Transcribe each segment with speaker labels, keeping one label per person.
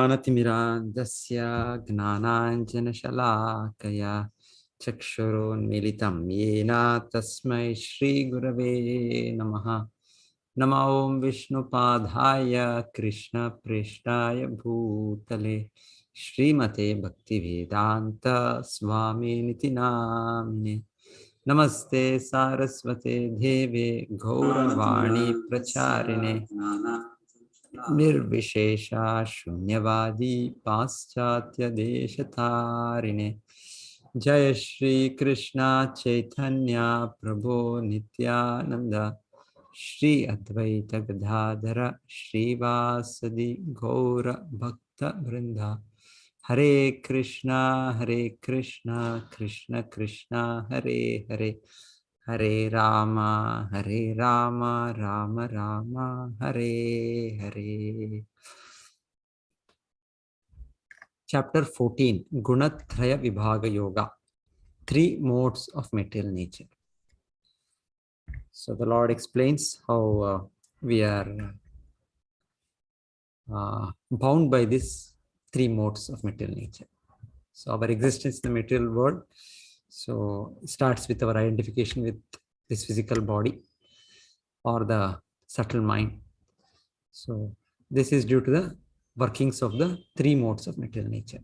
Speaker 1: ज्ञानतिमिरान्धस्य ज्ञानाञ्जनशलाकया चक्षुरोन्मीलितं येन तस्मै श्रीगुरवे नमः। नमो ॐ विष्णुपादाय कृष्णप्रेष्ठाय भूतले श्रीमते भक्तिवेदान्त स्वामिनिति नामिने। नमस्ते सारस्वते देवे गौरवाणी प्रचारिणे निर्विशेषा शून्यवादी पाश्चात्य देशतारिणे। जय श्री कृष्ण चैतन्य प्रभो नित्यानंद श्री अद्वैत गदाधर श्रीवासदि गौर भक्त वृंदा। हरे कृष्णा कृष्ण कृष्णा हरे हरे, हरे Ram Ram Ram Hare Hare. Chapter 14, Gunatraya Vibhaga Yoga, 3 modes of material nature. So the Lord explains how we are bound by these 3 modes of material nature. So our existence in the material world starts with our identification with this physical body or the subtle mind. So this is due to the workings of the 3 modes of material nature: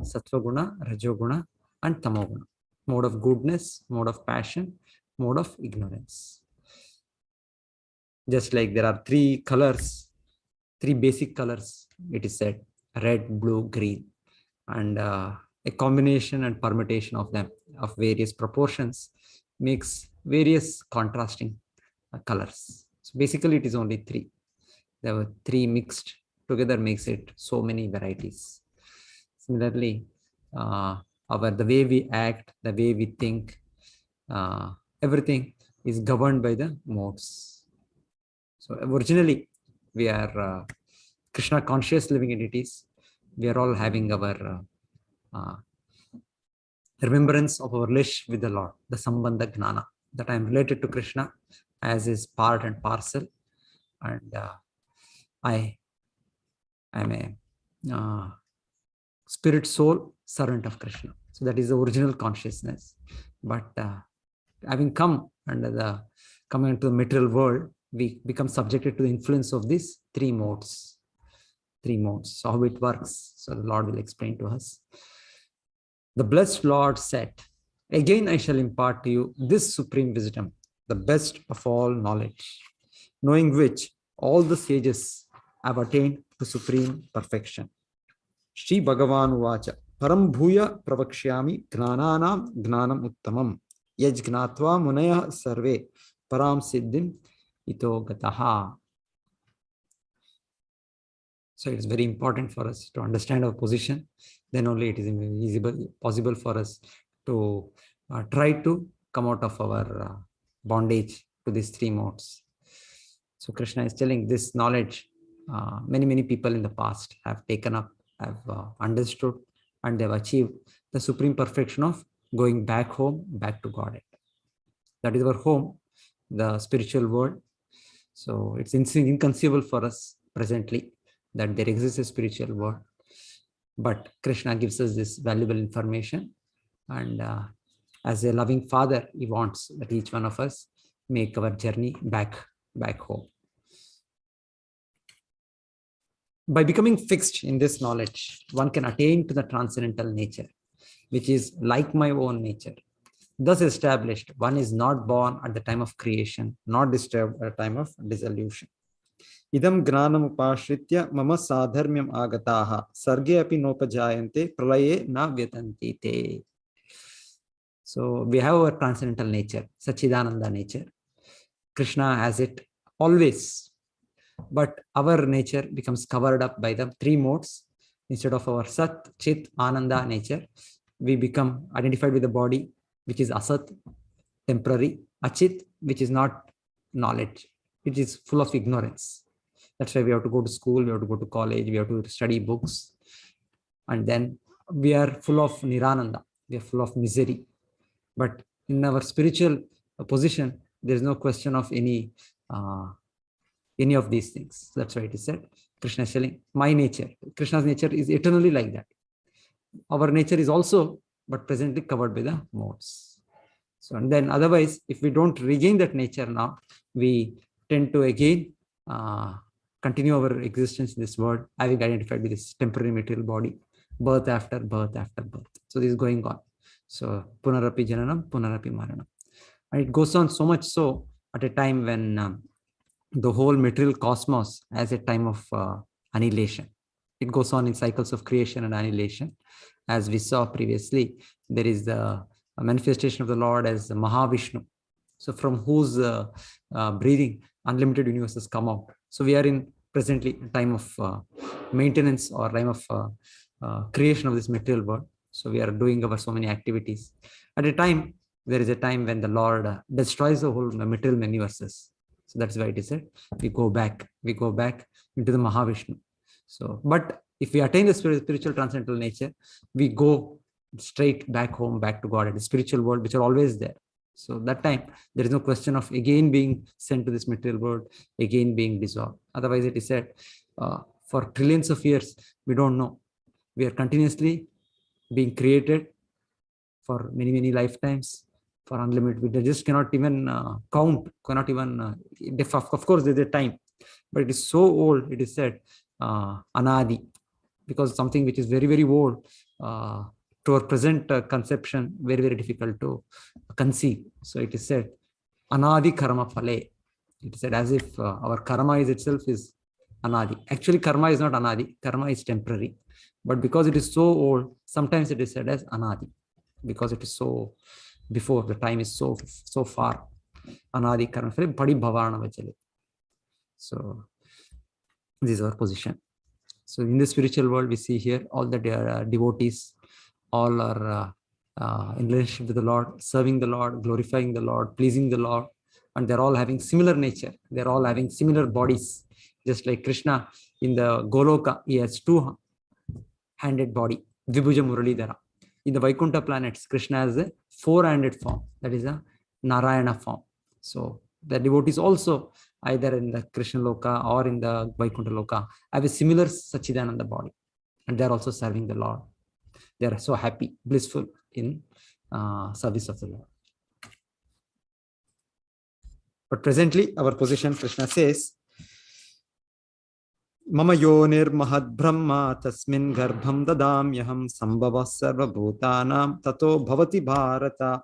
Speaker 1: Sattva Guna, Rajo Guna, and Tamo Guna. Mode of goodness, mode of passion, mode of ignorance. Just like there are 3 colors, 3 basic colors, it is said: red, blue, green, and a combination and permutation of them of various proportions makes various contrasting colors. So basically it is only 3. There were 3 mixed together makes it so many varieties. Similarly, the way we act, the way we think, everything is governed by the modes. So originally we are Krishna conscious living entities. We are all having our remembrance of our relationship with the Lord, the Sambandha Gnana, that I am related to Krishna as his part and parcel, and I am a spirit soul servant of Krishna. So that is the original consciousness. But having come into the material world, we become subjected to the influence of these 3 modes. 3 modes. So how it works, so the Lord will explain to us. The blessed Lord said, "Again I shall impart to you this supreme wisdom, the best of all knowledge, knowing which all the sages have attained to supreme perfection." Shri Bhagavan Uvacha, "Param bhuya pravakshyami gnananam gnanam uttamam, yaj gnatva munaya sarve param siddhim ito gataha." So it is very important for us to understand our position. Then only it is possible for us to try to come out of our bondage to these 3 modes. So Krishna is telling this knowledge. Many people in the past have taken up, have understood, and they have achieved the supreme perfection of going back home, back to Godhead. That is our home, the spiritual world. So it's inconceivable for us presently that there exists a spiritual world. But Krishna gives us this valuable information. And as a loving father, he wants that each one of us make our journey back home. By becoming fixed in this knowledge, one can attain to the transcendental nature, which is like my own nature. Thus established, one is not born at the time of creation, not disturbed at the time of dissolution. Idam gnanam upashritya mama sadharmyam agataha sarge api nopajayante pralaye na vyatanti te. So we have our transcendental nature, Sachidananda nature. Krishna has it always. But our nature becomes covered up by the 3 modes. Instead of our Sat, Chit, Ananda nature, we become identified with the body, which is Asat, temporary, Achit, which is not knowledge, which is full of ignorance. That's why we have to go to school, we have to go to college, we have to study books. And then we are full of Nirananda, we are full of misery. But in our spiritual position, there is no question of any of these things. That's why it is said, Krishna is telling my nature. Krishna's nature is eternally like that. Our nature is also, but presently covered by the modes. So, and then otherwise, if we don't regain that nature now, we tend to again continue our existence in this world, having identified with this temporary material body, birth after birth after birth. So this is going on. So punarapi jananam, punarapi maranam. And it goes on so much so at a time when the whole material cosmos has a time of annihilation. It goes on in cycles of creation and annihilation. As we saw previously, there is the manifestation of the Lord as Mahavishnu. So from whose breathing, unlimited universes come out. So we are in presently a time of maintenance or time of creation of this material world. So we are doing our so many activities. At a time, there is a time when the Lord destroys the whole material universes. So that's why it is said, we go back into the Mahavishnu. So, but if we attain the spiritual transcendental nature, we go straight back home, back to God and the spiritual world, which are always there. So that time, there is no question of again being sent to this material world, again being dissolved. Otherwise, it is said, for trillions of years, we don't know. We are continuously being created for many, many lifetimes, for unlimited. We just cannot even count, cannot even, of course, there's a time, but it is so old, it is said, anadi, because something which is very, very old, to our present conception, very, very difficult to conceive. So it is said, anadi karma phale. It is said as if our karma is itself is anadi. Actually, karma is not anadi, karma is temporary. But because it is so old, sometimes it is said as anadi, because it is so before, the time is so far. Anadi karma phale, badi bhavana vachale. So this is our position. So in the spiritual world, we see here all the devotees, all are in relationship with the Lord, serving the Lord, glorifying the Lord, pleasing the Lord, and they're all having similar nature. They're all having similar bodies. Just like Krishna in the Goloka, he has two-handed body, Vibhuja Muralidhara. In the Vaikuntha planets, Krishna has a four-handed form, that is a Narayana form. So the devotees also, either in the Krishna Loka or in the Vaikuntha Loka, have a similar Sachidananda body, and they're also serving the Lord. They are so happy, blissful in service of the Lord. But presently, our position, Krishna says, Mama yonir mahad brahma tasmin garbham dadamyaham sambhava sarva bhutanam tato bhavati bharata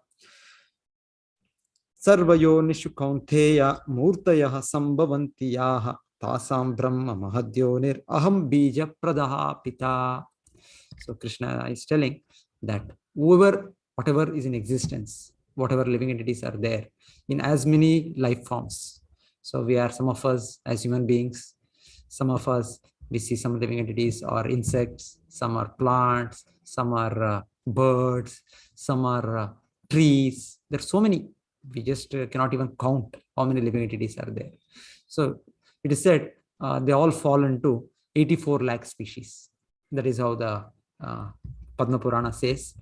Speaker 1: sarvayonishu kaunteya murtayah sambhavanti yaha tasam brahma mahadyonir aham bija pradaha pita. So Krishna is telling that whatever is in existence, whatever living entities are there in as many life forms. So we are, some of us as human beings, some of us, we see some living entities are insects, some are plants, some are birds, some are trees. There are so many. We just cannot even count how many living entities are there. So it is said they all fall into 84 lakh species. That is how the Padma Purana says,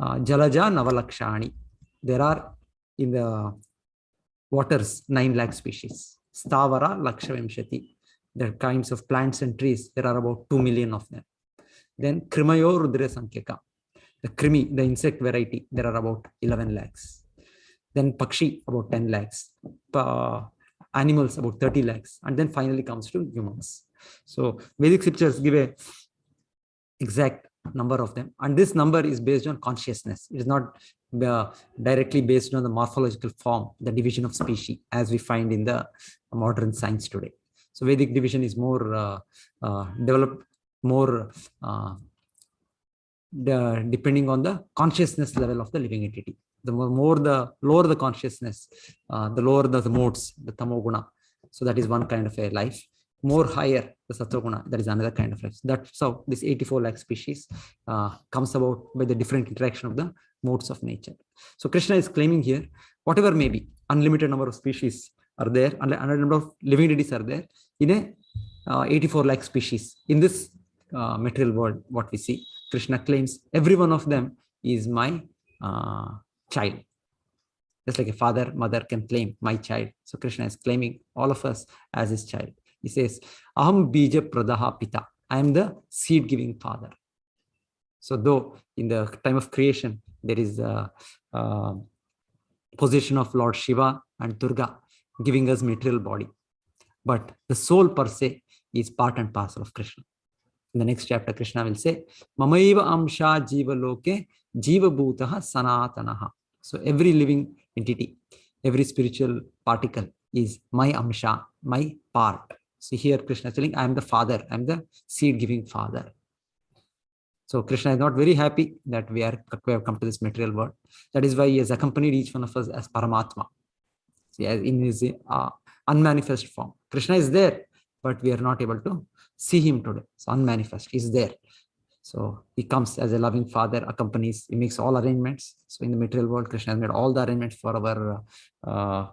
Speaker 1: Jalaja Navalakshani. There are in the waters 9 lakh species. Stavara Lakshavimshati. There are kinds of plants and trees. There are about 2 million of them. Then Krimayo Rudra Sankheka. The Krimi, the insect variety, there are about 11 lakhs. Then Pakshi, about 10 lakhs. Animals, about 30 lakhs. And then finally comes to humans. So Vedic scriptures give a exact number of them, and this number is based on consciousness. It is not directly based on the morphological form, the division of species, as we find in the modern science today. So Vedic division is more developed, more depending on the consciousness level of the living entity. The lower the consciousness, the lower the modes, the tamoguna. So that is one kind of a life. More higher, the sattva-guna, that is another kind of life. That's how this 84 lakh species comes about by the different interaction of the modes of nature. So Krishna is claiming here, whatever may be, unlimited number of species are there, unlimited number of living entities are there in a 84 lakh species. In this material world, what we see, Krishna claims every one of them is my child. Just like a father, mother can claim my child. So Krishna is claiming all of us as his child. He says, Aham bija pradaha pita. I am the seed-giving father. So though in the time of creation, there is a position of Lord Shiva and Durga giving us material body, but the soul per se is part and parcel of Krishna. In the next chapter, Krishna will say, Mamaiva amsha jiva loke jiva bhutaha sanatanaha. So every living entity, every spiritual particle is my amsha, my part. So here Krishna is telling, I am the father, I am the seed-giving father. So Krishna is not very happy that we have come to this material world. That is why he has accompanied each one of us as Paramatma. See, in his unmanifest form. Krishna is there, but we are not able to see him today. So unmanifest, he is there. So he comes as a loving father, accompanies, he makes all arrangements. So in the material world, Krishna has made all the arrangements for our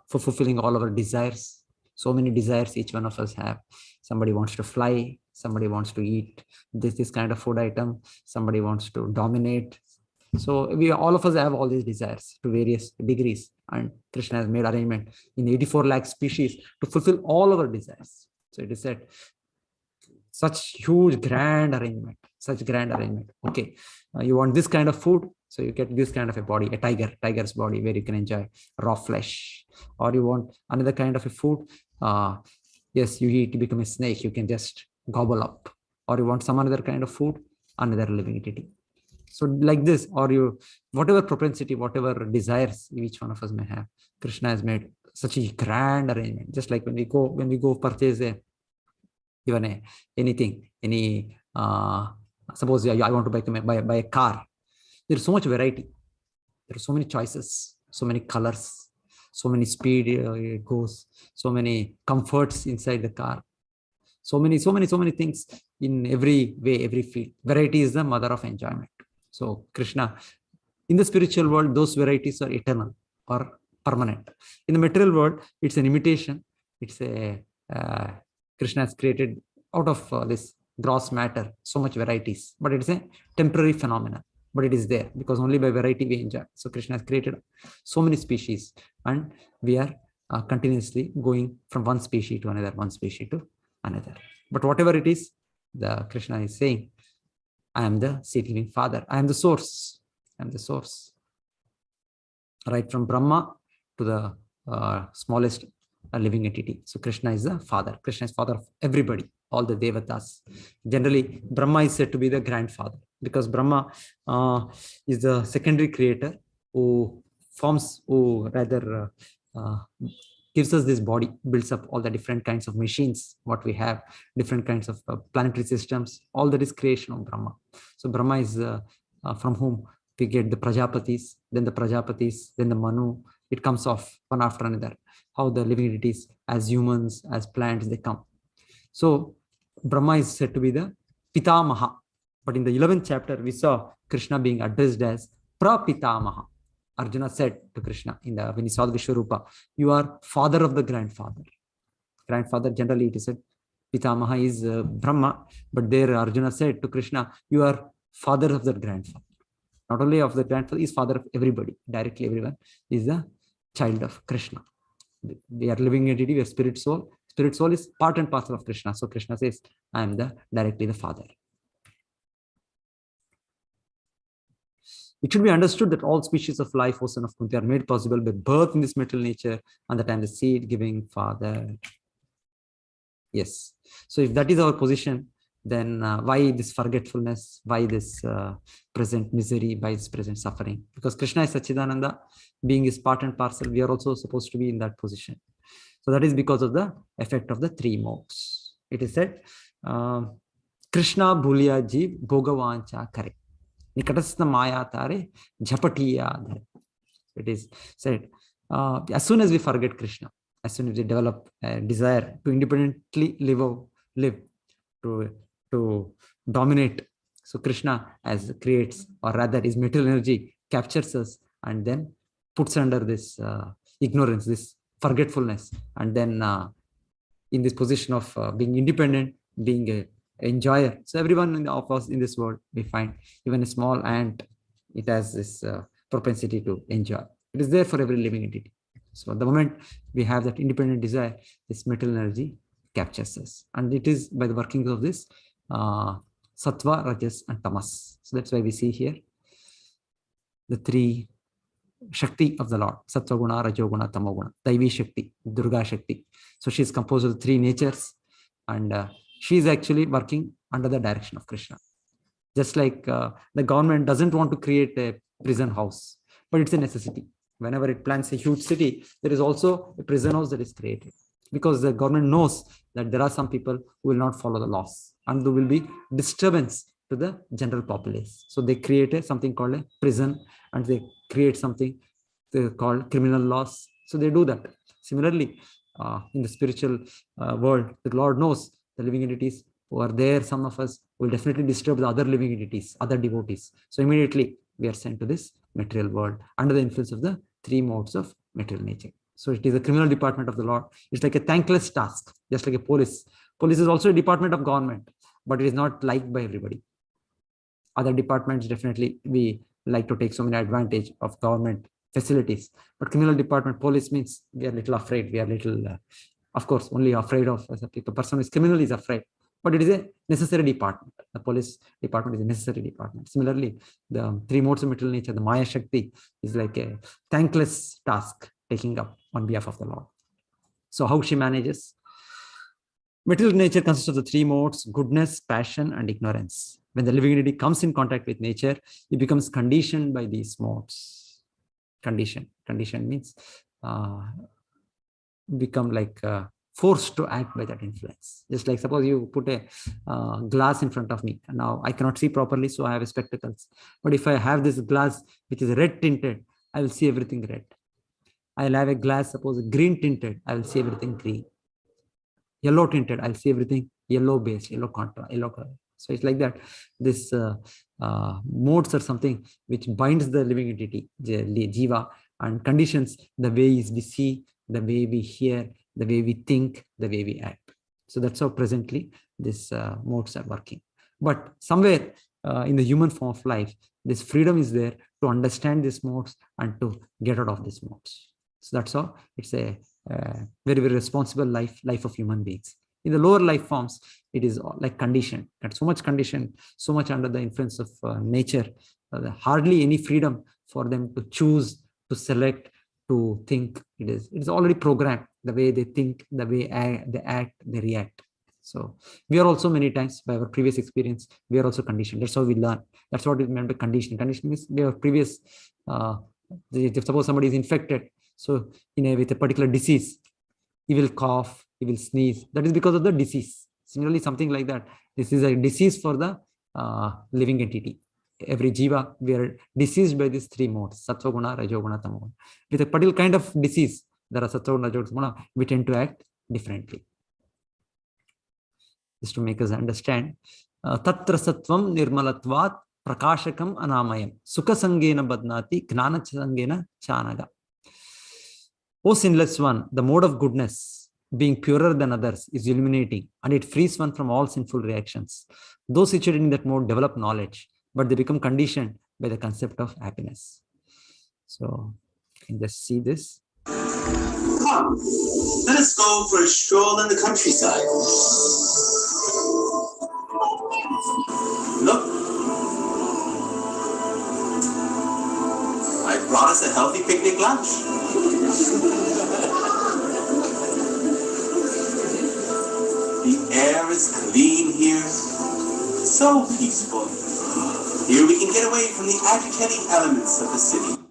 Speaker 1: for fulfilling all our desires. So many desires each one of us have. Somebody wants to fly, somebody wants to eat this kind of food item, somebody wants to dominate. So we all of us have all these desires to various degrees, and Krishna has made arrangement in 84 lakh species to fulfill all our desires. So it is said, such huge grand arrangement, such grand arrangement. Okay, you want this kind of food, so you get this kind of a body, a tiger's body, where you can enjoy raw flesh. Or you want another kind of a food, yes, you eat to become a snake, you can just gobble up. Or you want some other kind of food, another living entity. So like this, or you, whatever propensity, whatever desires each one of us may have, Krishna has made such a grand arrangement. Just like when we go purchase anything, suppose I want to buy a car. There is so much variety. There are so many choices, so many colors, so many speed it goes, so many comforts inside the car. So many things in every way, every field. Variety is the mother of enjoyment. So Krishna, in the spiritual world, those varieties are eternal or permanent. In the material world, it's an imitation. It's a Krishna has created out of this gross matter so much varieties, but it's a temporary phenomenon. But it is there because only by variety we enjoy. So Krishna has created so many species, and we are continuously going from one species to another, one species to another. But whatever it is, the Krishna is saying, I am the seed-giving father. I am the source. I am the source. Right from Brahma to the smallest living entity. So Krishna is the father. Krishna is father of everybody, all the devatas. Generally, Brahma is said to be the grandfather because Brahma is the secondary creator who gives us this body, builds up all the different kinds of machines, what we have, different kinds of planetary systems, all that is creation of Brahma. So Brahma is from whom we get the Prajapatis, then the Manu. It comes off one after another. How the living entities, as humans, as plants, they come. So Brahma is said to be the Pitamaha. But in the 11th chapter, we saw Krishna being addressed as Prapitamaha. Arjuna said to Krishna when he saw the Vishwarupa, you are father of the grandfather. Grandfather, generally it is said, Pitamaha is Brahma, but there Arjuna said to Krishna, you are father of the grandfather. Not only of the grandfather, he is father of everybody. Directly everyone is the child of Krishna. We are living entity, we are spirit soul. Spirit soul is part and parcel of Krishna. So Krishna says, I am directly the father. It should be understood that all species of life, O son of Kunti, are made possible by birth in this material nature, and that I am the seed-giving father. Yes. So if that is our position, then why this forgetfulness? Why this present misery? Why this present suffering? Because Krishna is Sachidananda, being his part and parcel, we are also supposed to be in that position. So that is because of the effect of the three modes. It is said, Krishna bhuliya jeev bhogavancha kare. Nikatastha maya tare jhapatiya dhare. It is said, as soon as we forget Krishna, as soon as we develop a desire to independently live, to dominate. So Krishna as creates, or rather his material energy captures us and then puts under this ignorance, this forgetfulness, and then in this position of being independent, being a enjoyer. So everyone of us in this world, we find even a small ant, it has this propensity to enjoy. It is there for every living entity. So at the moment we have that independent desire, this material energy captures us. And it is by the workings of this Sattva, Rajas, and Tamas. So that's why we see here the three Shakti of the Lord: Sattva Guna, Rajoguna, Tamoguna, Daivi Shakti, Durga Shakti. So she's composed of three natures, and she is actually working under the direction of Krishna. Just like the government doesn't want to create a prison house, but it's a necessity. Whenever it plans a huge city, there is also a prison house that is created, because the government knows that there are some people who will not follow the laws and there will be disturbance to the general populace. So they create something called a prison, and they create something called criminal laws. So they do that. Similarly, in the spiritual world, the Lord knows the living entities who are there. Some of us will definitely disturb the other living entities, other devotees. So immediately we are sent to this material world under the influence of the three modes of material nature. So it is a criminal department of the Lord. It's like a thankless task, just like a police. Police is also a department of government, but it is not liked by everybody. Other departments, definitely we like to take so many advantage of government facilities, but criminal department, police, means we are little afraid. We are little, of course, only afraid of as a person who is criminal is afraid, but it is a necessary department. The police department is a necessary department. Similarly, the three modes of material nature, the Maya Shakti, is like a thankless task taking up on behalf of the Lord. So how she manages? Material nature consists of the three modes: goodness, passion, and ignorance. When the living entity comes in contact with nature, it becomes conditioned by these modes. Condition means become like forced to act by that influence. Just like suppose you put a glass in front of me, and now I cannot see properly, so I have spectacles. But if I have this glass which is red tinted, I will see everything red. I'll have a glass, suppose green tinted, I will see everything green. Yellow tinted, I'll see everything yellow based, yellow contrast, yellow color. So it's like that. This modes are something which binds the living entity, jiva, and conditions the way we see, the way we hear, the way we think, the way we act. So that's how presently these modes are working. But somewhere in the human form of life, this freedom is there to understand these modes and to get out of these modes. So that's how it's a very, very responsible life of human beings. In the lower life forms, it is like conditioned, and so much conditioned, so much under the influence of nature, hardly any freedom for them to choose, to select, to think. It is already programmed, the way they think, the way they act, they react. So we are also many times, by our previous experience, we are also conditioned. That's how we learn. That's what is meant by conditioning. Conditioning means we have previous, if suppose somebody is infected, so with a particular disease, he will cough, he will sneeze. That is because of the disease. Similarly, something like that. This is a disease for the living entity. Every jiva, we are diseased by these three modes: sattva guna, rajoguna, tamoguna. With a particular kind of disease, there are sattva guna, rajoguna, tamoguna, we tend to act differently. Just to make us understand, tatra sattvam nirmalatvat prakashakam anamayam sukha sangena badnati gnana sangena chanaga. O sinless one, the mode of goodness, being purer than others, is illuminating, and it frees one from all sinful reactions. Those situated in that mode develop knowledge, but they become conditioned by the concept of happiness. So you can just see this.
Speaker 2: Come, let us go for a stroll in the countryside. Look, I brought us a healthy picnic lunch. The air is clean here, so peaceful. Here we can get away from the agitating elements of the city.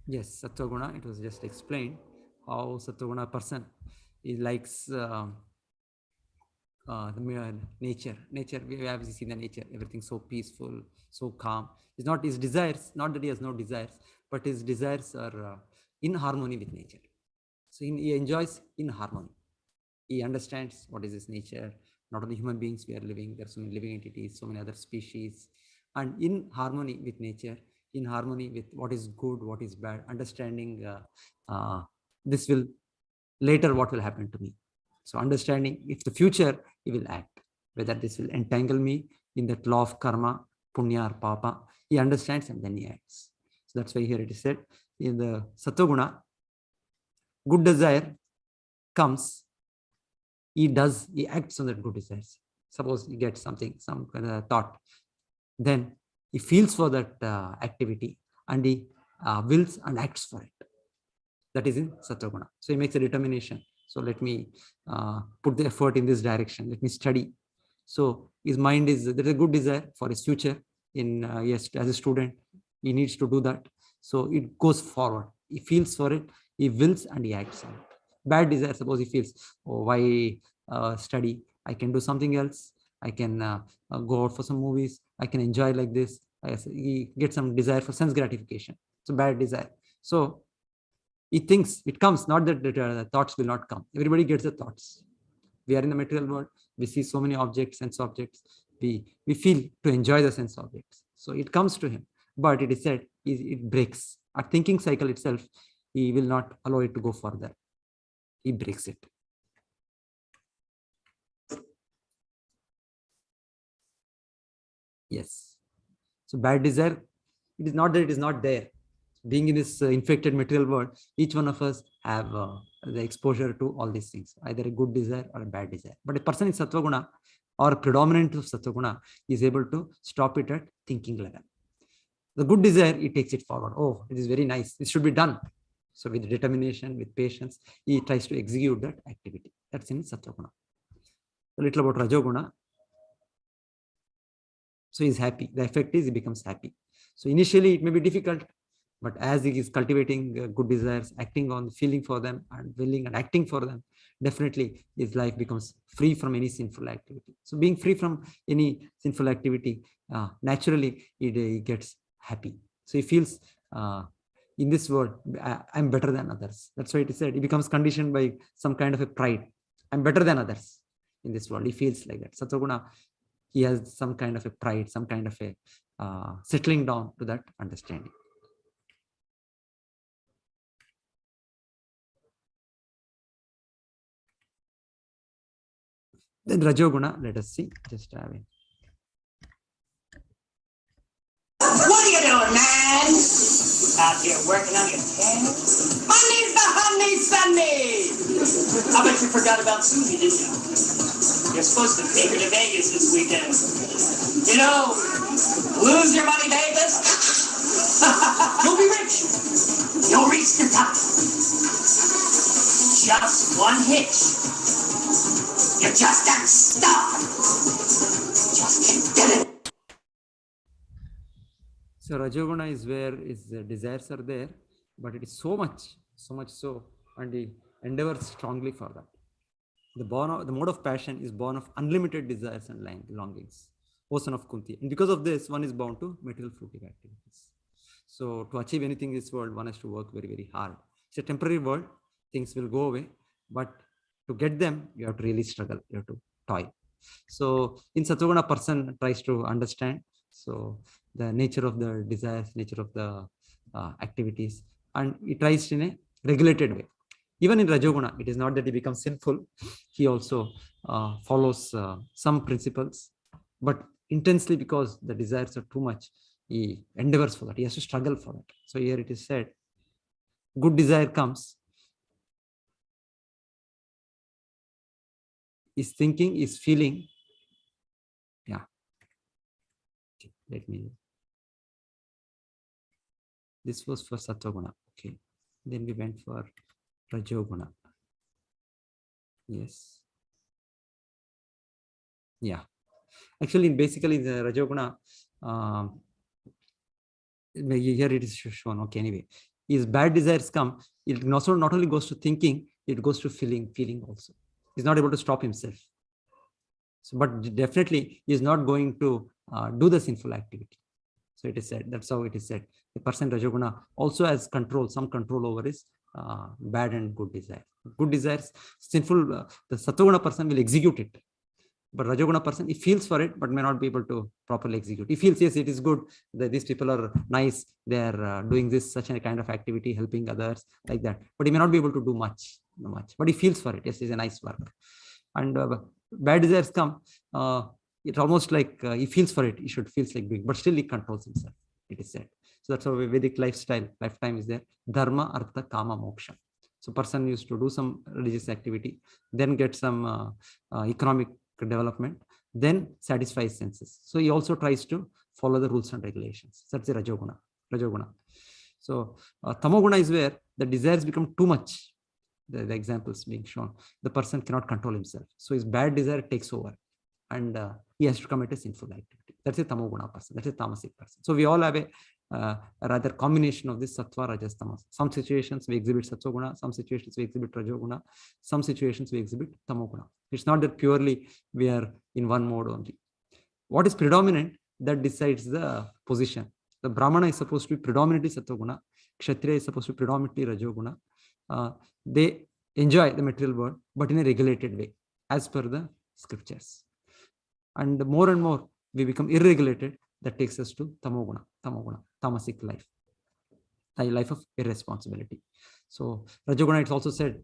Speaker 1: Yes, Sattva-guna, it was just explained how Sattva-guna person he likes the nature. We have seen the nature, everything so peaceful, so calm. It's not his desires, not that he has no desires, but his desires are in harmony with nature. So he enjoys in harmony. He understands what is his nature. Not only human beings we are living, there are so many living entities, so many other species, and in harmony with nature, in harmony with what is good, what is bad, understanding this will later what will happen to me. So understanding if the future he will act, whether this will entangle me in that law of karma, punya or papa, he understands and then he acts. So that's why here it is said in the Sattva-guna, Good desire comes, he acts on that good desires. Suppose he gets something, some kind of thought, then he feels for that activity and he wills and acts for it. That is in Sattva-guna. So he makes a determination. So let me put the effort in this direction. Let me study. So his mind is, there is a good desire for his future. Yes, as a student, he needs to do that. So it goes forward. He feels for it, he wills and he acts on it. Bad desire, suppose he feels, oh, why study? I can do something else. I can go out for some movies. I can enjoy like this. He gets some desire for sense gratification. It's a bad desire. So he thinks it comes, not that the thoughts will not come. Everybody gets the thoughts. We are in the material world. We see so many objects, sense objects. We feel to enjoy the sense objects. So it comes to him. But it is said, it breaks. Our thinking cycle itself, he will not allow it to go further. He breaks it. Yes. So bad desire, it is not that it is not there. Being in this infected material world, each one of us have the exposure to all these things, either a good desire or a bad desire. But a person in Sattva-guna or predominant of Sattva-guna is able to stop it at thinking level. The good desire, he takes it forward. Oh, it is very nice. It should be done. So with determination, with patience, he tries to execute that activity. That's in Sattva-guna. A little about Rajoguna. So he's happy. The effect is he becomes happy. So initially it may be difficult, but as he is cultivating good desires, acting on, feeling for them and willing and acting for them, definitely his life becomes free from any sinful activity. So being free from any sinful activity, naturally he gets happy. So he feels in this world, I'm better than others. That's why it is said, he becomes conditioned by some kind of a pride. I'm better than others in this world. He feels like that. Sattva-guna, he has some kind of a pride, some kind of a settling down to that understanding. Then Rajoguna, let us see. Just having.
Speaker 3: What are you doing, man? Out here working on your tan? Money's the honey Sunday! I bet you forgot about Susie, didn't you? You're supposed to take her to Vegas this weekend. You know, lose your money, Vegas. You'll be rich. You'll reach the top. Just one hitch. You just got stuck. Just keep getting.
Speaker 1: So Rajoguna is where his desires are there, but it is so much so, and he endeavors strongly for that. The mode of passion is born of unlimited desires and longings. O son of Kunti. And because of this, one is bound to material fruitive activities. So to achieve anything in this world, one has to work very, very hard. It's a temporary world. Things will go away, but to get them, you have to really struggle. You have to toil. So in Sattva-guna, person tries to understand so the nature of the desires, nature of the activities, and he tries in a regulated way. Even in Rajoguna, it is not that he becomes sinful. He also follows some principles, but intensely, because the desires are too much, he endeavors for that. He has to struggle for that. So here it is said, good desire comes. Is thinking, is feeling. Yeah. Okay, let me. This was for Sattva-guna. Okay. Then we went for Rajoguna. Yes. Yeah. Actually, basically, the Rajoguna, here it is shown. Okay, anyway. His bad desires come, it also not only goes to thinking, it goes to feeling also. He's not able to stop himself. So, but definitely, he is not going to do the sinful activity. So it is said, that's how it is said. The person Rajoguna also has some control over his bad and good desires. Good desires, sinful, the Sattva-guna person will execute it. But Rajoguna person, he feels for it, but may not be able to properly execute. He feels, yes, it is good, that these people are nice, they are doing this, such a kind of activity, helping others, like that. But he may not be able to do much. But he feels for it, yes, it's a nice work. And bad desires come, it's almost like he feels for it, he should feels like doing, but still he controls himself, it is said. So that's how Vedic lifetime is there. Dharma, Artha, Kama, Moksha. So person used to do some religious activity, then get some economic development, then satisfy his senses. So he also tries to follow the rules and regulations. That's the Rajoguna. So Tamoguna is where the desires become too much. The examples being shown, the person cannot control himself. So his bad desire takes over and he has to commit a sinful activity. That's a Tamoguna person. That's a tamasic person. So we all have a rather combination of this sattva, rajas, tamas. Some situations we exhibit sattva, some situations we exhibit rajoguna, some situations we exhibit tamoguna. It's not that purely we are in one mode only. What is predominant, that decides the position. The Brahmana is supposed to be predominantly sattva, Kshatriya is supposed to be predominantly rajoguna. They enjoy the material world, but in a regulated way, as per the scriptures. And more we become irregulated. That takes us to tamoguna, tamasic life, a life of irresponsibility. So rajoguna, it's also said,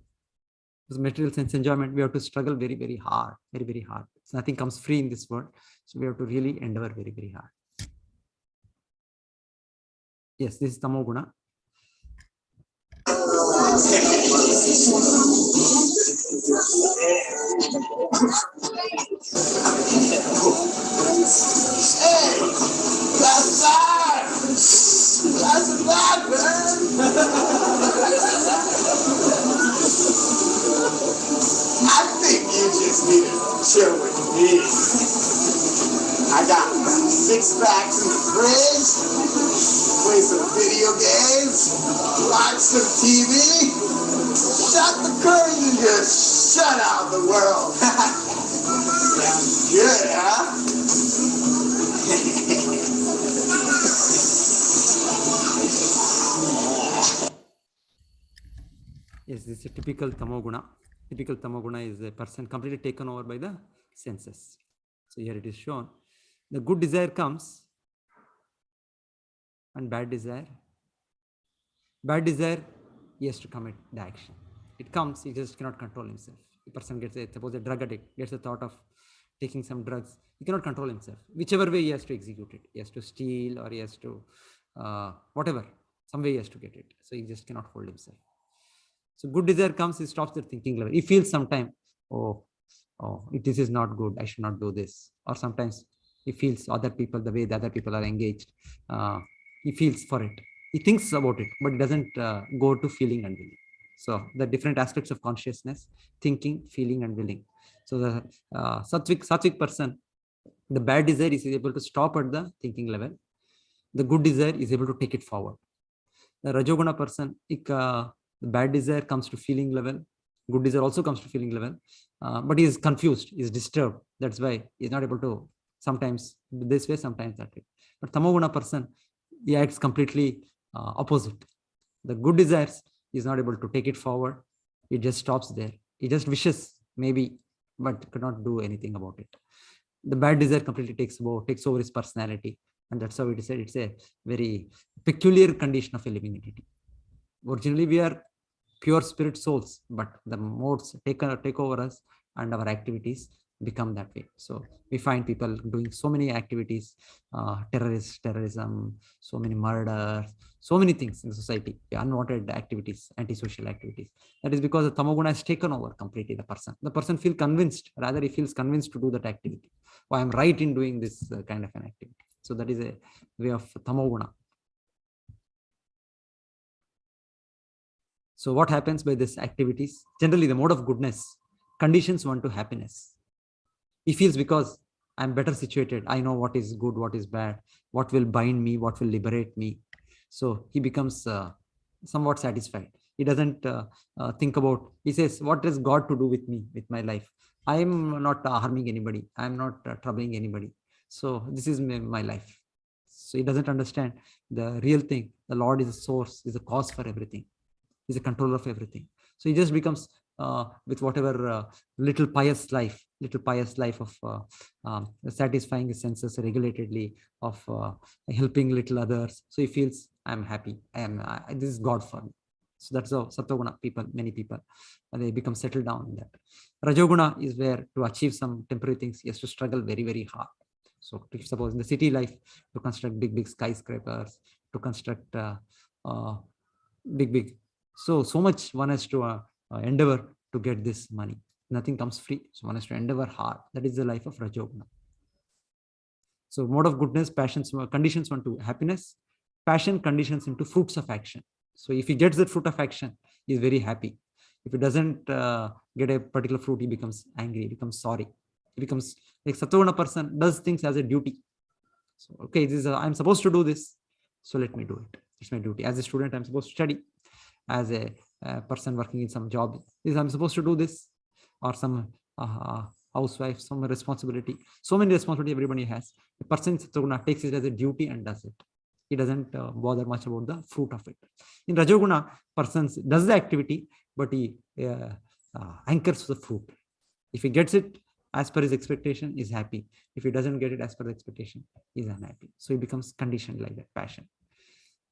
Speaker 1: this material sense enjoyment, we have to struggle very, very hard, very, very hard. So nothing comes free in this world. So we have to really endeavor very, very hard. Yes, this is tamoguna.
Speaker 2: Hey, that's that! That's that, man! I think you just need to chill with me. I got 6 packs in the fridge, play some video games, watch some TV, shut the curtains and just shut out the world. Sounds good, huh?
Speaker 1: Yes, this is a typical tamoguna. Typical tamoguna is a person completely taken over by the senses. So here it is shown. The good desire comes and bad desire. Bad desire, he has to commit the action. It comes, he just cannot control himself. The person gets, suppose a drug addict gets the thought of taking some drugs, he cannot control himself. Whichever way he has to execute it. He has to steal, or he has to, whatever, some way he has to get it. So he just cannot hold himself. So good desire comes, he stops the thinking level. He feels sometime, this is not good, I should not do this. Or sometimes he feels other people, the way the other people are engaged, he feels for it. He thinks about it, but it doesn't go to feeling and willing. So the different aspects of consciousness, thinking, feeling, and willing. So the sattvic person, the bad desire is able to stop at the thinking level. The good desire is able to take it forward. The rajoguna person, the bad desire comes to feeling level. Good desire also comes to feeling level, but he is confused, he is disturbed. That's why he is not able to, sometimes this way, sometimes that way. But tamoguna person, he acts completely opposite. The good desires, he is not able to take it forward. He just stops there. He just wishes, maybe, but cannot do anything about it. The bad desire completely takes over his personality. And that's how it is said, it's a very peculiar condition of a living entity. Originally, we are pure spirit souls, but the modes take over us, and our activities become that way. So we find people doing so many activities, terrorism, so many murders, so many things in society, unwanted activities, antisocial activities. That is because the tamoguna has taken over completely the person. The person feels convinced, rather he feels convinced to do that activity. Oh, I'm right in doing this kind of an activity. So that is a way of tamoguna. So what happens by these activities? Generally, the mode of goodness conditions one to happiness. He feels, because I'm better situated, I know what is good, what is bad, what will bind me, what will liberate me. So he becomes somewhat satisfied. He doesn't think about, he says, what has God to do with me, with my life? I am not harming anybody. I am not troubling anybody. So this is my life. So he doesn't understand the real thing. The Lord is the source, is the cause for everything. He's a controller of everything. So he just becomes with whatever little pious life of satisfying his senses regulatedly, of helping little others. So he feels, I'm happy. This is God for me. So that's how sattva people, many people, they become settled down in that. Rajoguna is where to achieve some temporary things, he has to struggle very, very hard. So suppose in the city life, to construct big skyscrapers, to construct big So much one has to endeavor to get this money. Nothing comes free. So one has to endeavor hard. That is the life of Rajoguna. So mode of goodness, passions, conditions one to happiness. Passion conditions into fruits of action. So if he gets that fruit of action, he is very happy. If he doesn't get a particular fruit, he becomes angry, he becomes sorry. He becomes like Sattva person does things as a duty. So, okay, this is I'm supposed to do this. So let me do it. It's my duty. As a student, I'm supposed to study. As a person working in some job, I'm supposed to do this. Or some housewife, some responsibility. So many responsibility everybody has. A person takes it as a duty and does it. He doesn't bother much about the fruit of it. In Rajoguna, person does the activity, but he anchors the fruit. If he gets it as per his expectation, he's happy. If he doesn't get it as per the expectation, he's unhappy. So he becomes conditioned like that, passion.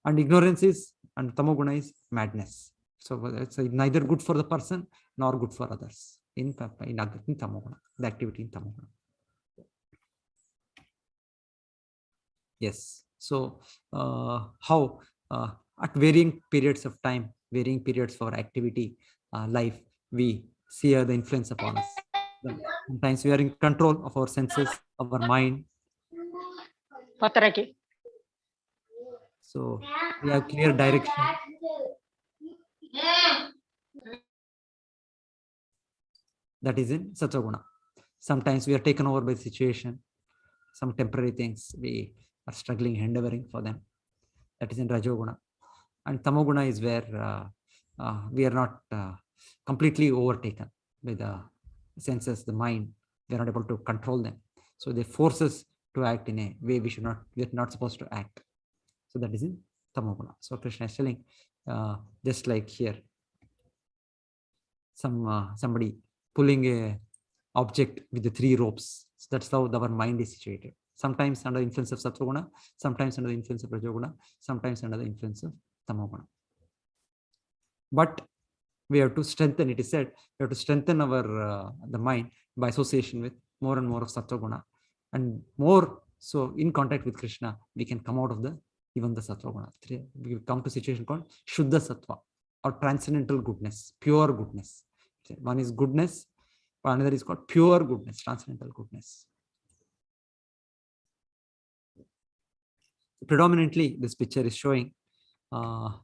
Speaker 1: And ignorance is, and tamoguna is madness. So it's neither good for the person nor good for others in tamoguna, the activity in tamoguna. Yes. So how at varying periods of time, varying periods for activity, life, we see the influence upon us. Sometimes we are in control of our senses, our mind. So we have clear direction. That is in Sattva. Sometimes we are taken over by the situation. Some temporary things we are struggling, endeavoring for them. That is in Rajoguna. And Tamoguna is where we are not completely overtaken by the senses, the mind. We are not able to control them. So they force us to act in a way we're not supposed to act. So that is in Tamoguna. So Krishna is telling, just like here, somebody pulling a object with the 3 ropes. So that's how our mind is situated. Sometimes under the influence of Sattva, sometimes under the influence of Rajoguna, sometimes under the influence of Tamoguna. But we have to strengthen, it is said, we have to strengthen our the mind by association with more and more of Sattva, and more so in contact with Krishna, we can come out of even the Sattva. We come to a situation called Shuddha Sattva, or transcendental goodness, pure goodness. One is goodness, but another is called pure goodness, transcendental goodness. Predominantly, this picture is showing the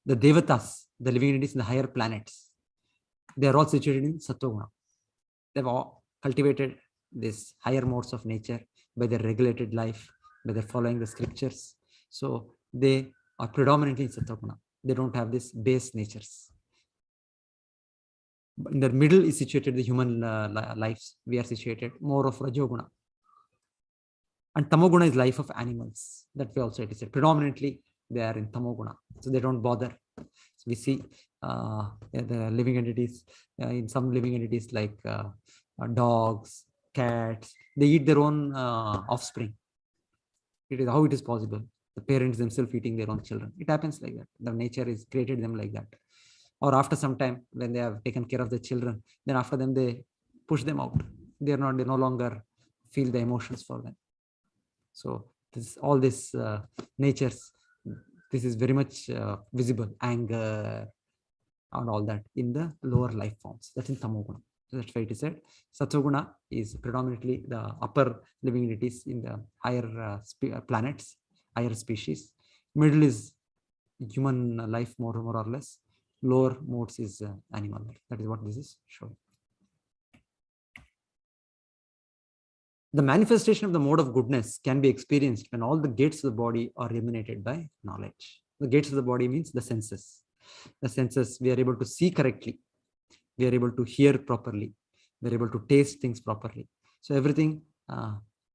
Speaker 1: Devatas, the living entities in the higher planets. They are all situated in Sattva. They've all cultivated these higher modes of nature by their regulated life, by their following the scriptures. So they are predominantly in Sattva. They don't have these base natures. In the middle is situated the human lives. We are situated more of Rajoguna. And Tamoguna is life of animals. That way also it is said. Predominantly they are in Tamoguna. So they don't bother. So we see the living entities, in some living entities like dogs, cats, they eat their own offspring. It is how it is possible. The parents themselves eating their own children. It happens like that. The nature is created them like that. Or after some time, when they have taken care of the children, then after them they push them out. They no longer feel the emotions for them. So all this natures, this is very much visible, anger and all that in the lower life forms. That's in Tamoguna. So that's why it is said Sattva is predominantly the upper living entities in the higher planets, higher species. Middle is human life, more or less. Lower modes is animal life. That is what this is showing. The manifestation of the mode of goodness can be experienced when all the gates of the body are illuminated by knowledge. The gates of the body means the senses. The senses, we are able to see correctly. We are able to hear properly. We are able to taste things properly. So everything,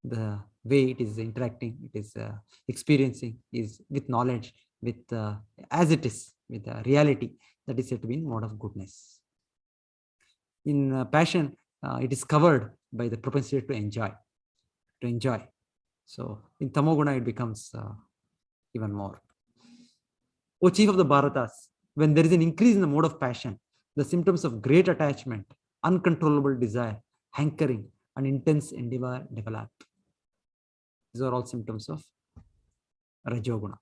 Speaker 1: the way it is interacting, it is experiencing is with knowledge, with as it is, with reality. That is said to be in mode of goodness. In passion, it is covered by the propensity to enjoy. So in Tamoguna, it becomes even more. O chief of the Bharatas, when there is an increase in the mode of passion, the symptoms of great attachment, uncontrollable desire, hankering, and intense endeavor develop. These are all symptoms of Rajoguna.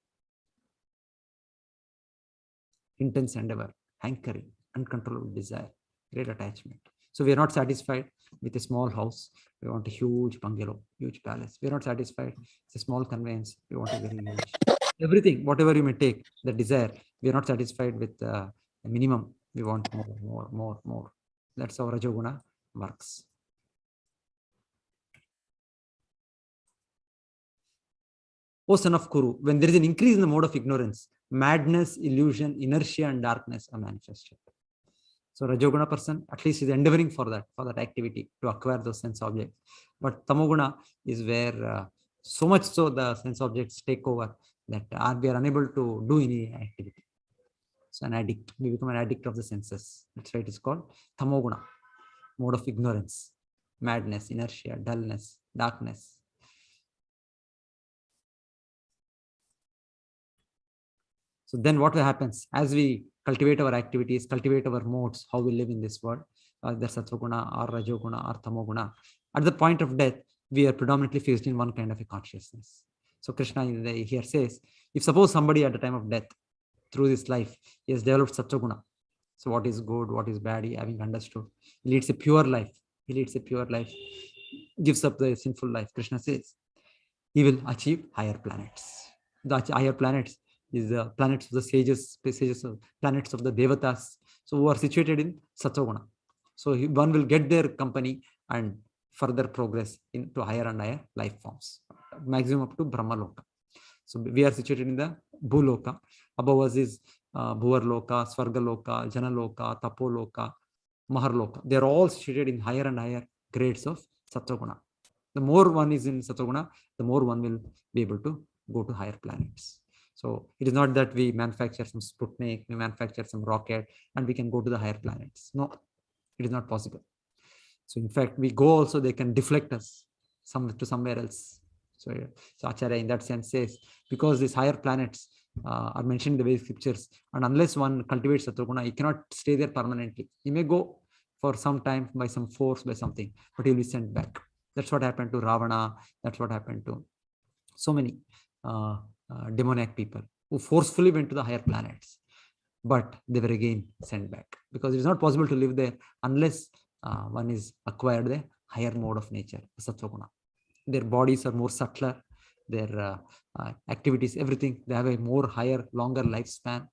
Speaker 1: Intense endeavor. hankering, uncontrollable desire, great attachment. So we are not satisfied with a small house. We want a huge bungalow, huge palace. We are not satisfied with a small conveyance. We want a very huge. Everything, whatever you may take, the desire, we are not satisfied with a minimum. We want more, more, more, more. That's how Rajoguna works. O son of Kuru, when there is an increase in the mode of ignorance, madness, illusion, inertia, and darkness are manifested. So Rajoguna person at least is endeavoring for that activity to acquire those sense objects. But Tamoguna is where so much so the sense objects take over that we are unable to do any activity. So an addict, we become an addict of the senses. That's why it is called Tamoguna, mode of ignorance, madness, inertia, dullness, darkness. So then what happens as we cultivate our activities, cultivate our modes, how we live in this world, either Satvaguna or Rajoguna or Tamoguna. At the point of death, we are predominantly fixed in one kind of a consciousness. So Krishna here says, if suppose somebody at the time of death, through this life, he has developed Satvaguna. So what is good, what is bad, he having understood. He leads a pure life. He leads a pure life, gives up the sinful life. Krishna says, he will achieve higher planets. The higher planets is the planets of the sages, planets of the devatas, so who are situated in Satvaguna. So one will get their company and further progress into higher and higher life forms, maximum up to Brahma Loka. So we are situated in the Bhuloka. Above us is Bhuvar Loka, Swarga Loka, Jana Loka, Tapo Loka, Mahar Loka. They are all situated in higher and higher grades of Satvaguna. The more one is in Satvaguna, the more one will be able to go to higher planets. So it is not that we manufacture some Sputnik, we manufacture some rocket, and we can go to the higher planets. No, it is not possible. So in fact, we go also, they can deflect us to somewhere else. So Acharya in that sense says, because these higher planets are mentioned in the Vedic scriptures, and unless one cultivates Satvaguna, he cannot stay there permanently. He may go for some time by some force, by something, but he will be sent back. That's what happened to Ravana. That's what happened to so many demoniac people who forcefully went to the higher planets, but they were again sent back, because it is not possible to live there unless one is acquired the higher mode of nature, Satvaguna. Their bodies are more subtler, their activities, everything, they have a more higher, longer lifespan.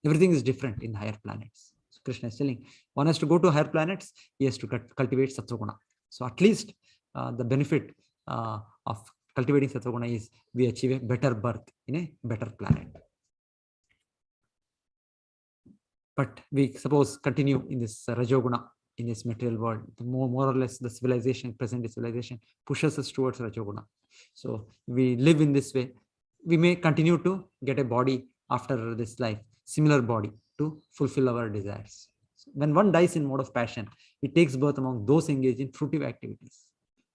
Speaker 1: Everything is different in higher planets. So Krishna is telling, one has to go to higher planets, he has to cultivate Satvaguna. So at least the benefit of cultivating Satvaguna is we achieve a better birth in a better planet. But we suppose continue in this Rajoguna, in this material world, the more or less the civilization, present civilization, pushes us towards Rajoguna. So we live in this way. We may continue to get a body after this life, similar body, to fulfill our desires. So when one dies in mode of passion, it takes birth among those engaged in fruitive activities.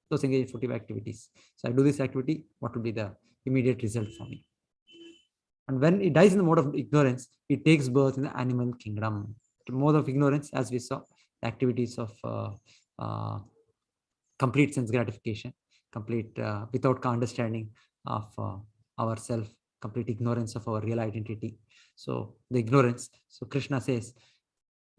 Speaker 1: Those engaged in fruitive activities. So I do this activity, what will be the immediate result for me? And when it dies in the mode of ignorance, it takes birth in the animal kingdom. The mode of ignorance, as we saw, the activities of complete sense gratification, complete without understanding of ourself, complete ignorance of our real identity. So the ignorance. So Krishna says,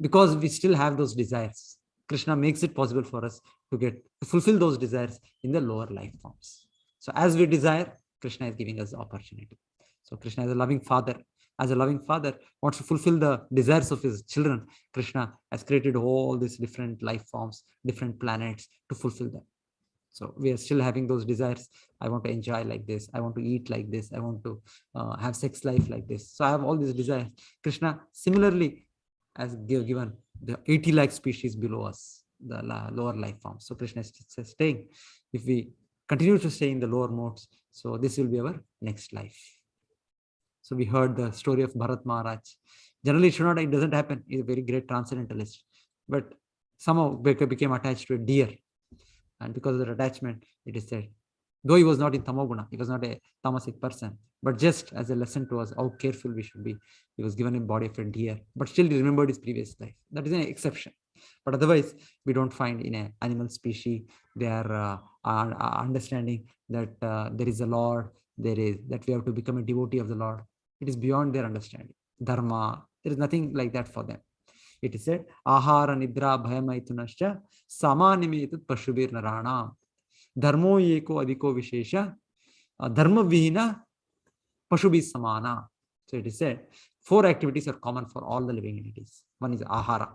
Speaker 1: because we still have those desires, Krishna makes it possible for us to fulfill those desires in the lower life forms. So as we desire, Krishna is giving us the opportunity. So Krishna is a loving father. As a loving father wants to fulfill the desires of his children, Krishna has created all these different life forms, different planets to fulfill them. So we are still having those desires. I want to enjoy like this. I want to eat like this. I want to have sex life like this. So I have all these desires. Krishna similarly has given the 80 lakh species below us, the lower life forms. So Krishna is saying, if we continue to stay in the lower modes, so this will be our next life. So we heard the story of Bharat Maharaj. Generally, it doesn't happen. He's a very great transcendentalist, but somehow became attached to a deer. And because of that attachment, it is said, though he was not in Tamoguna, he was not a tamasic person, but just as a lesson to us how careful we should be, he was given a body of a deer, but still he remembered his previous life. That is an exception. But otherwise, we don't find in an animal species, they are understanding that there is a Lord, that we have to become a devotee of the Lord. It is beyond their understanding. Dharma, There is nothing like that for them. It is said, Ahara Nidra Bhayamaitunascha Samanimetut Pashubir Narana Dharmo Yeko Adiko Vishesha Dharma Vihina Pashubi Samana. So it is said, 4 activities are common for all the living entities. One is Ahara,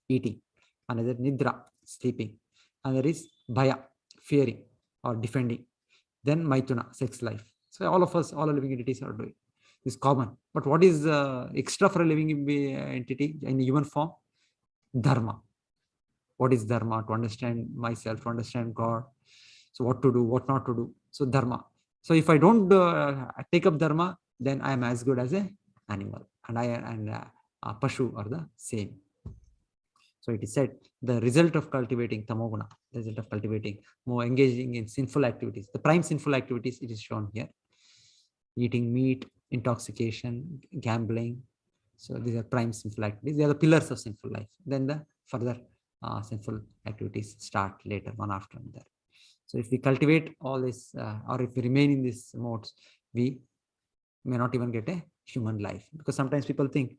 Speaker 1: eating. Another Nidra, sleeping. Another is Bhaya, fearing or defending. Then Maituna, sex life. So all of us, all living entities are doing. This is common. But what is extra for a living entity in human form? Dharma. What is Dharma? To understand myself, to understand God. So what to do, what not to do. So Dharma. So if I don't take up Dharma, then I am as good as an animal. And I and Pashu are the same. So it is said, the result of cultivating tamoguna, the result of cultivating more engaging in sinful activities, the prime sinful activities, it is shown here. Eating meat, intoxication, gambling. So these are prime sinful activities. They are the pillars of sinful life. Then the further sinful activities start later, one after another. So if we cultivate all this, or if we remain in these modes, we may not even get a human life. Because sometimes people think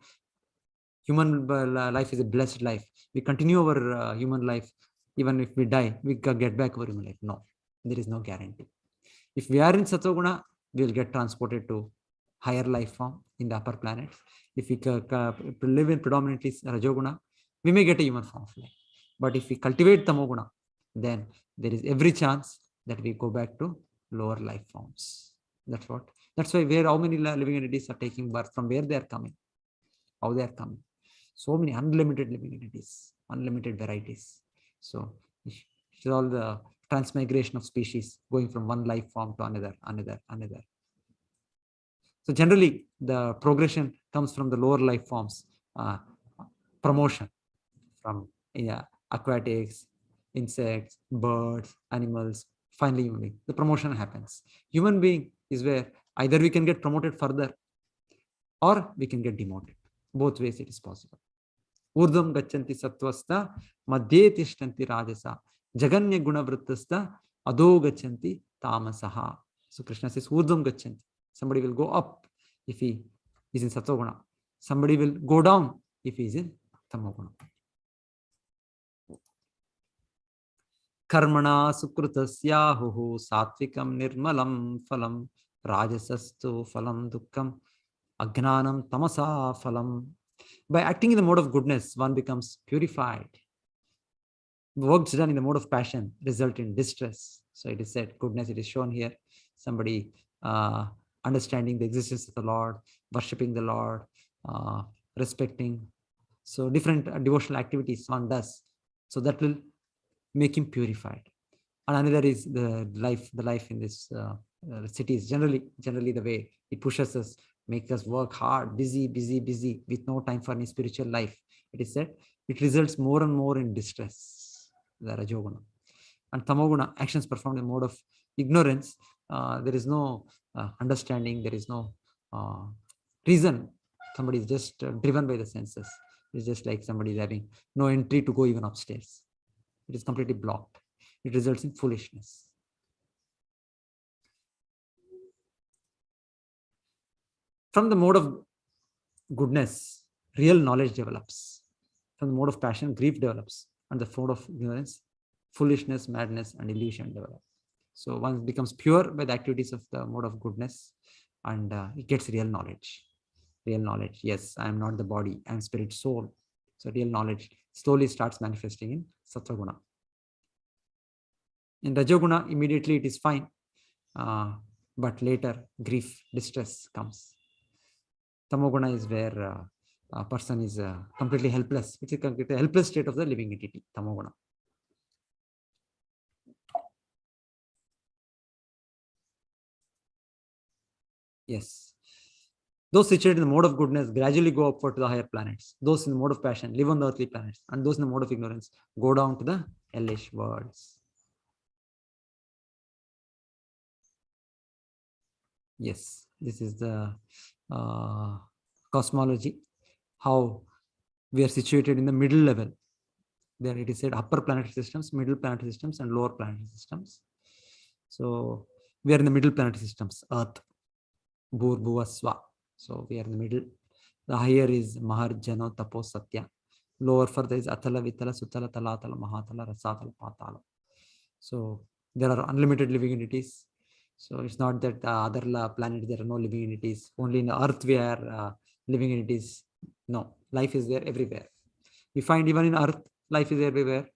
Speaker 1: human life is a blessed life. We continue our human life. Even if we die, we can get back our human life. No, there is no guarantee. If we are in Satoguna, we will get transported to higher life form in the upper planets. If we live in predominantly Rajoguna, we may get a human form of life. But if we cultivate Tamoguna, then there is every chance that we go back to lower life forms. That's why how many living entities are taking birth, from where they are coming, how they are coming. So many unlimited living entities, unlimited varieties. So it's all the transmigration of species going from one life form to another. So generally, the progression comes from the lower life forms, promotion from aquatics, insects, birds, animals, finally human being. The promotion happens. Human being is where either we can get promoted further or we can get demoted. Both ways it is possible. Urdham gachanti sattvasta madhye tishtanti rajasa jaganya gunavrittasta adho gachanti tamasaha. So Krishna says urdham gachanti. Somebody will go up if he is in sattva. Somebody will go down if he is in tamoguna. Karmana sukrutasyahu satvikam nirmalam phalam rajasastu phalam dukkam ajnanam tamasa phalam. By acting in the mode of goodness, one becomes purified. Works done in the mode of passion result in distress. So it is said, goodness, it is shown here. Somebody understanding the existence of the Lord, worshipping the Lord, respecting. So different devotional activities one does. So that will make him purified. And another is the life in this cities. Generally the way it pushes us, makes us work hard, busy, with no time for any spiritual life. It is said it results more and more in distress, the Rajoguna. And Tamoguna, actions performed in mode of ignorance, there is no understanding, there is no reason. Somebody is just driven by the senses. It's just like somebody is having no entry to go even upstairs. It is completely blocked. It results in foolishness. From the mode of goodness, real knowledge develops. From the mode of passion, grief develops. And the mode of ignorance, foolishness, madness, and illusion develop. So one becomes pure by the activities of the mode of goodness, and it gets real knowledge. Real knowledge. Yes, I am not the body, I am spirit, soul. So real knowledge slowly starts manifesting in Sattva-guna. In Rajoguna, immediately it is fine, but later grief, distress comes. Tamoguna is where a person is completely helpless. It's a helpless state of the living entity, Tamoguna. Yes. Those situated in the mode of goodness gradually go upward to the higher planets. Those in the mode of passion live on the earthly planets. And those in the mode of ignorance go down to the hellish worlds. Yes, this is the cosmology, how we are situated in the middle level. There it is said upper planetary systems, middle planetary systems, and lower planetary systems. So we are in the middle planetary systems, Earth, Bhur, Bhuva, Swa. So we are in the middle. The higher is Maharjano Tapo Satya. Lower further is Atala Vitala Sutala Talatala Mahatala Rasatala Patala. So there are unlimited living entities. So it's not that other planets there are no living entities. Only in the Earth we are living entities. No, life is there everywhere. We find even in Earth, life is everywhere.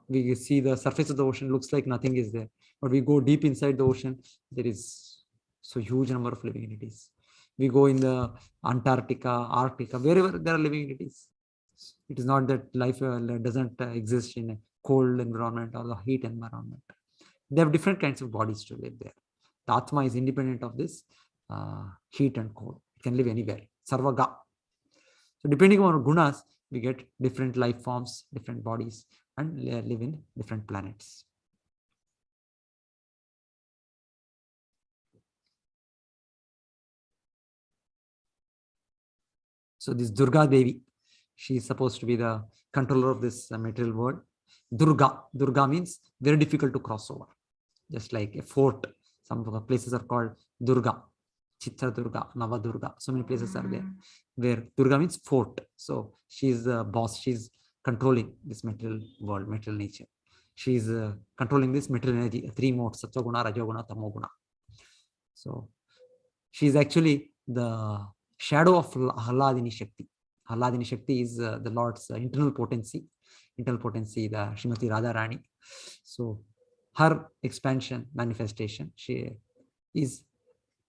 Speaker 1: We see the surface of the ocean looks like nothing is there, but we go deep inside the ocean, there is so huge number of living entities. We go in the Antarctica, Arctica, wherever there are living entities. It is not that life doesn't exist in a cold environment or the heat environment. They have different kinds of bodies to live there. The Atma is independent of this heat and cold. It can live anywhere. Sarvaga. So depending on gunas, we get different life forms, different bodies, and live in different planets. So this Durga Devi, she is supposed to be the controller of this material world. Durga means very difficult to cross over. Just like a fort, some of the places are called Durga, Chitra Durga, Nava Durga. So many places are there where Durga means fort. So she is the boss. She's controlling this material world, material nature. She is controlling this material energy, three modes, Sattva Guna, Rajoguna, Tamoguna. So she is actually the shadow of Halladini Shakti. Halladini Shakti is the Lord's internal potency, the Srimati Radha Rani. So her expansion, manifestation, she is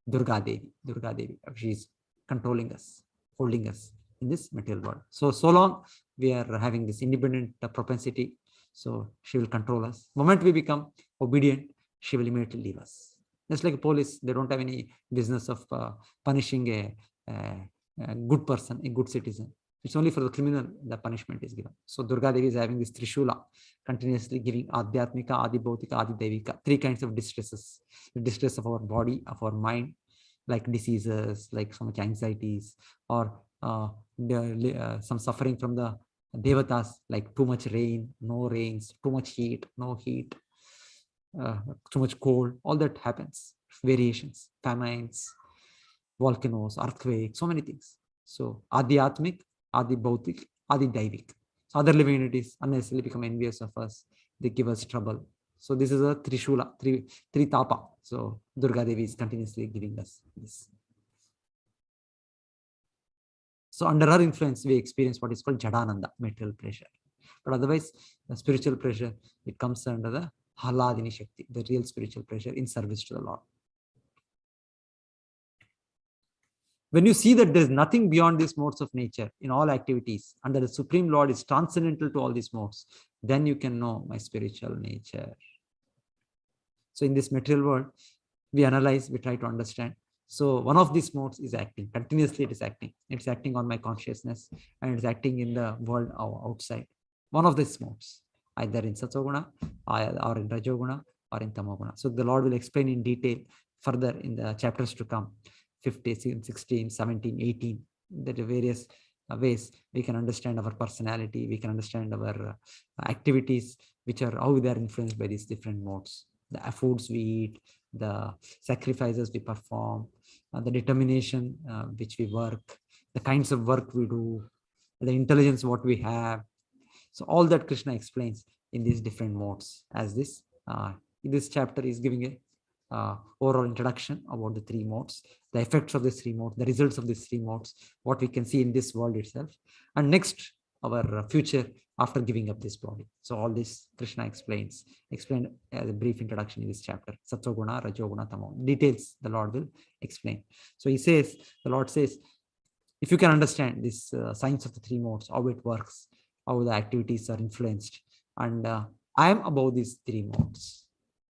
Speaker 1: Durga Devi. She is controlling us, holding us in this material world. So long we are having this independent propensity, so she will control us. The moment we become obedient, she will immediately leave us. Just like a police, they don't have any business of punishing a good person, a good citizen. It's only for the criminal the punishment is given. So Durga Devi is having this Trishula, continuously giving Adhyatmika, Adi Bhautika, Adi Devika, three kinds of distresses. The distress of our body, of our mind, like diseases, like so much anxieties, or some suffering from the devatas, like too much rain, no rains, too much heat, no heat, too much cold. All that happens. Variations, famines, volcanoes, earthquakes, so many things. So Adhyatmik, Adi Bhautik, Adi Daivik. So other living entities unnecessarily become envious of us. They give us trouble. So this is a Trishula, three tapa. So Durga Devi is continuously giving us this. So under her influence, we experience what is called Jadananda, material pleasure. But otherwise, the spiritual pleasure, it comes under the Halladini Shakti, the real spiritual pleasure in service to the Lord. When you see that there's nothing beyond these modes of nature in all activities, and that the Supreme Lord is transcendental to all these modes, then you can know my spiritual nature. So in this material world, we analyze, we try to understand. So one of these modes is acting. Continuously it is acting. It's acting on my consciousness, and it's acting in the world outside. One of these modes, either in Sattva or in Rajoguna or in Tamoguna. So the Lord will explain in detail further in the chapters to come. 15, 16, 17, 18, that various ways we can understand our personality, we can understand our activities, which are how they are influenced by these different modes. The foods we eat, the sacrifices we perform, the determination which we work, the kinds of work we do, the intelligence what we have. So all that Krishna explains in these different modes, as this chapter is giving a overall introduction about the three modes, the effects of these three modes, the results of these three modes, what we can see in this world itself, and next our future after giving up this body. So all this Krishna explained as a brief introduction in this chapter. Sattva-guna, Rajoguna, Tamo. Details the Lord will explain. So the Lord says, if you can understand this science of the three modes, how it works, how the activities are influenced, and I am above these three modes.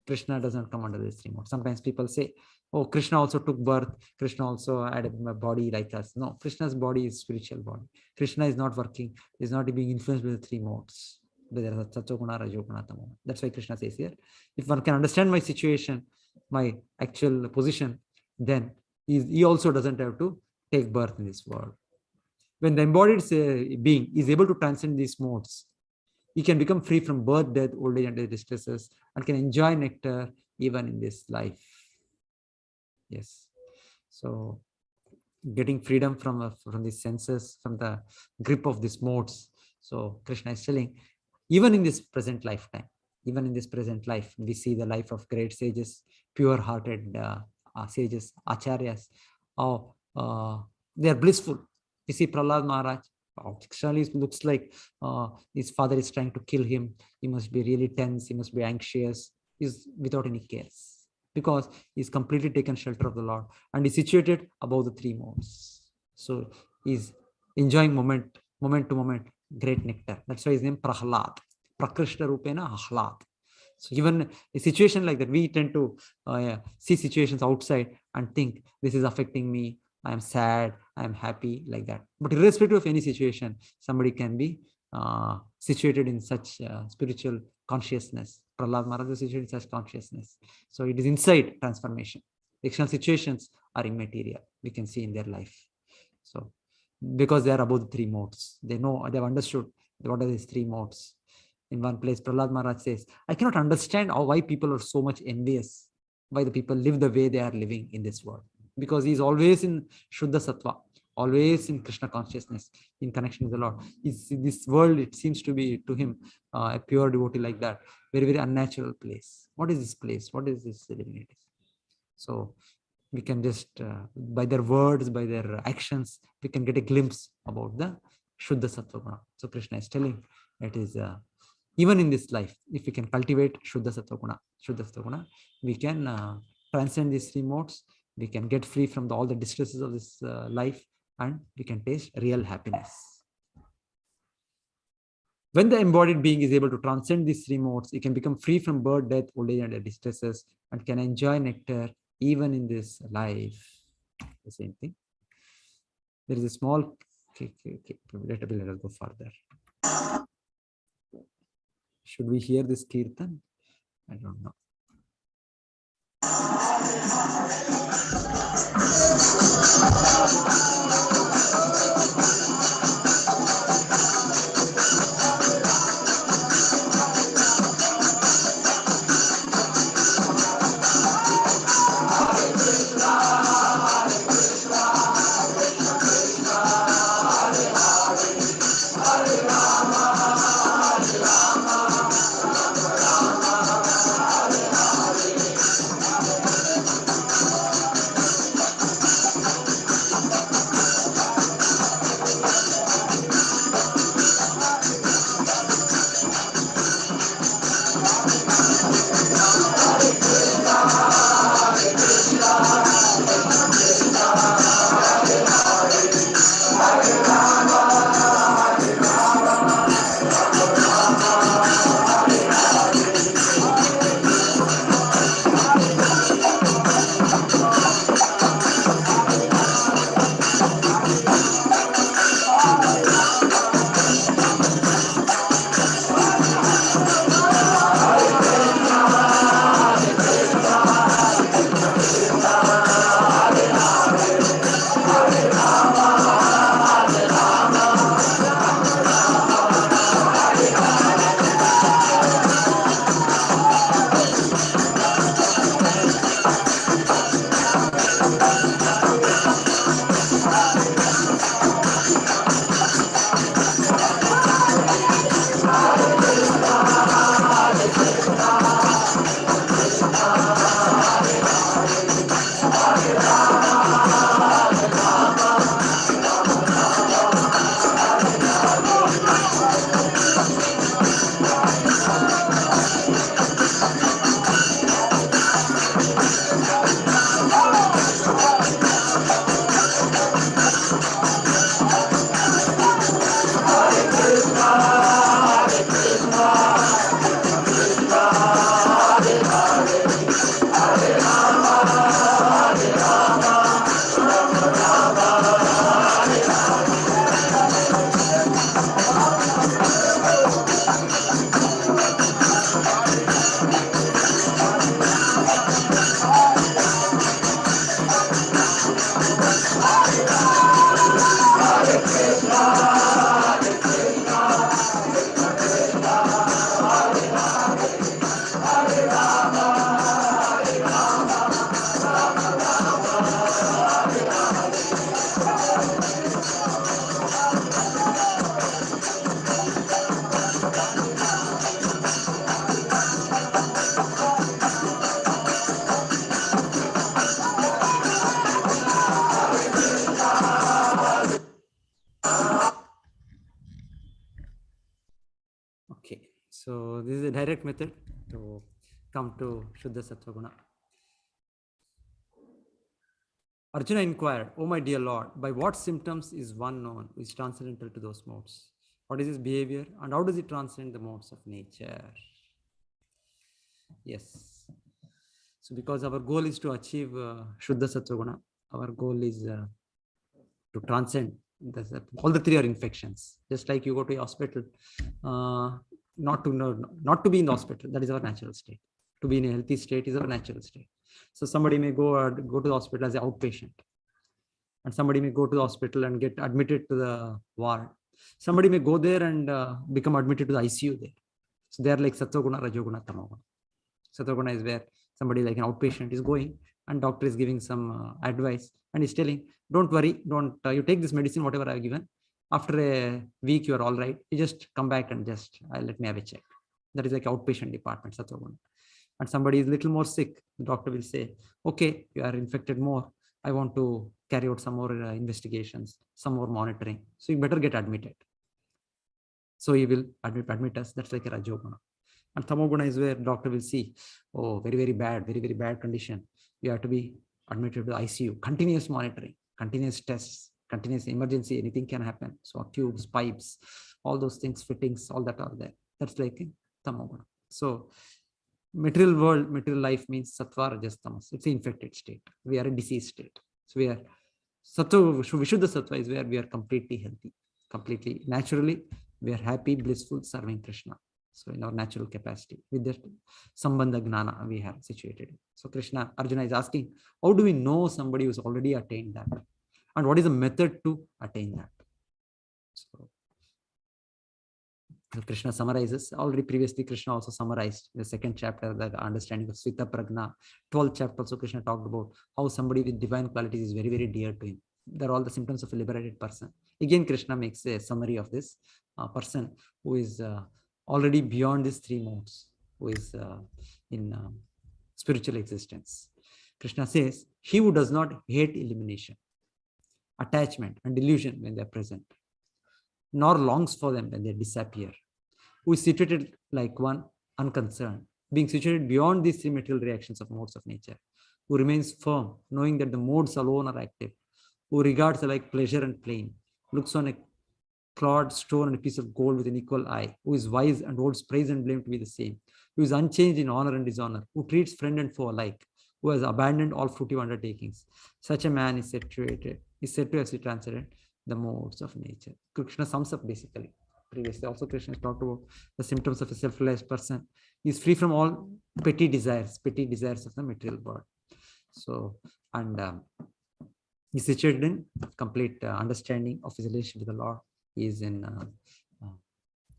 Speaker 1: Krishna doesn't come under this three modes. Sometimes people say, oh, Krishna also took birth. Krishna also had a body like us. No, Krishna's body is spiritual body. Krishna is not working, is not being influenced by the three modes. Sattva-guna, Rajoguna, Tamoguna. That's why Krishna says here, if one can understand my situation, my actual position, then he also doesn't have to take birth in this world. When the embodied being is able to transcend these modes, he can become free from birth, death, old age, and their distresses, and can enjoy nectar even in this life. Yes. So getting freedom from the senses, from the grip of these modes. So Krishna is telling, even in this present lifetime, even in this present life, we see the life of great sages, pure-hearted sages, acharyas. Oh, they are blissful. You see Prahlad Maharaj, externally it looks like his father is trying to kill him. He must be really tense. He must be anxious. He's without any cares, because he's completely taken shelter of the Lord and is situated above the three modes. So he's enjoying moment to moment, great nectar. That's why his name Prahlad. Prakrishna Rupena Ahlad. So even a situation like that, we tend to see situations outside and think this is affecting me. I am sad, I am happy, like that. But irrespective of any situation, somebody can be situated in such spiritual consciousness. Prahlad Maharaj is situated in such consciousness. So it is inside transformation. External situations are immaterial. We can see in their life. So because they are above the three modes, they know, they have understood what are these three modes. In one place, Prahlad Maharaj says, I cannot understand why people are so much envious, why the people live the way they are living in this world. Because he is always in Shuddha Sattva, always in Krishna consciousness, in connection with the Lord. This world, it seems to be to him a pure devotee like that, very, very unnatural place. What is this place? What is this divinity? So we can just, by their words, by their actions, we can get a glimpse about the Shuddha Sattva Guna. So Krishna is telling, it is even in this life, if we can cultivate Shuddha Sattva Guna, we can transcend these three modes. We can get free from all the distresses of this life, and we can taste real happiness. When the embodied being is able to transcend these three modes, he can become free from birth, death, old age, and the distresses, and can enjoy nectar even in this life. The same thing. There is a small, let us go further. Should we hear this kirtan? I don't know. direct method to come to Shuddha Sattva Guna. Arjuna inquired, "O my dear Lord, by what symptoms is one known who is transcendental to those modes? What is his behavior and how does it transcend the modes of nature?" Yes. So because our goal is to achieve Shuddha Sattva Guna, our goal is to transcend. All the three are infections. Just like you go to a hospital, not to be in the hospital. That is our natural state. To be in a healthy state is our natural state. So somebody may go to the hospital as an outpatient, and somebody may go to the hospital and get admitted to the ward. Somebody may go there and become admitted to the ICU there. So they are like Sattva-guna, Rajoguna, Tamoguna. Sattva-guna is where somebody like an outpatient is going and doctor is giving some advice and is telling, "Don't worry, don't you take this medicine, whatever I've given. After a week, you are all right. You just come back and just let me have a check." That is like outpatient department, Sattva-guna. And somebody is a little more sick, the doctor will say, "Okay, you are infected more. I want to carry out some more investigations, some more monitoring. So you better get admitted." So he will admit us. That's like a Rajoguna. And Tamoguna is where doctor will see, "Oh, very, very bad condition. You have to be admitted to the ICU, continuous monitoring, continuous tests, continuous emergency, anything can happen." So tubes, pipes, all those things, fittings, all that are there. That's like in Tamoguna. So material world, material life means Sattva, Rajas, Tamas. It's an infected state. We are a diseased state. So we are Sattva, Vishuddha Sattva is where we are completely healthy, completely naturally. We are happy, blissful, serving Krishna. So in our natural capacity, with that Sambandha Gnana we have situated. So Arjuna is asking, how do we know somebody who's already attained that? And what is the method to attain that? So Krishna summarizes. Already previously Krishna also summarized the second chapter, the understanding of Svita Pragna. 12th chapter also Krishna talked about how somebody with divine qualities is very, very dear to him. They're all the symptoms of a liberated person. Again, Krishna makes a summary of this person who is already beyond these three modes, who is in spiritual existence. Krishna says, "He who does not hate elimination, attachment and delusion when they are present, nor longs for them when they disappear, who is situated like one unconcerned, being situated beyond these three material reactions of modes of nature, who remains firm, knowing that the modes alone are active, who regards alike pleasure and pain, looks on a clod, stone, and a piece of gold with an equal eye, who is wise and holds praise and blame to be the same, who is unchanged in honor and dishonor, who treats friend and foe alike, who has abandoned all fruitive undertakings. Such a man is said to have transcended the modes of nature." Krishna sums up basically. Previously also Krishna talked about the symptoms of a self-realized person. He is free from all petty desires of the material world. So, and he is situated in complete understanding of his relationship with the Lord. He is in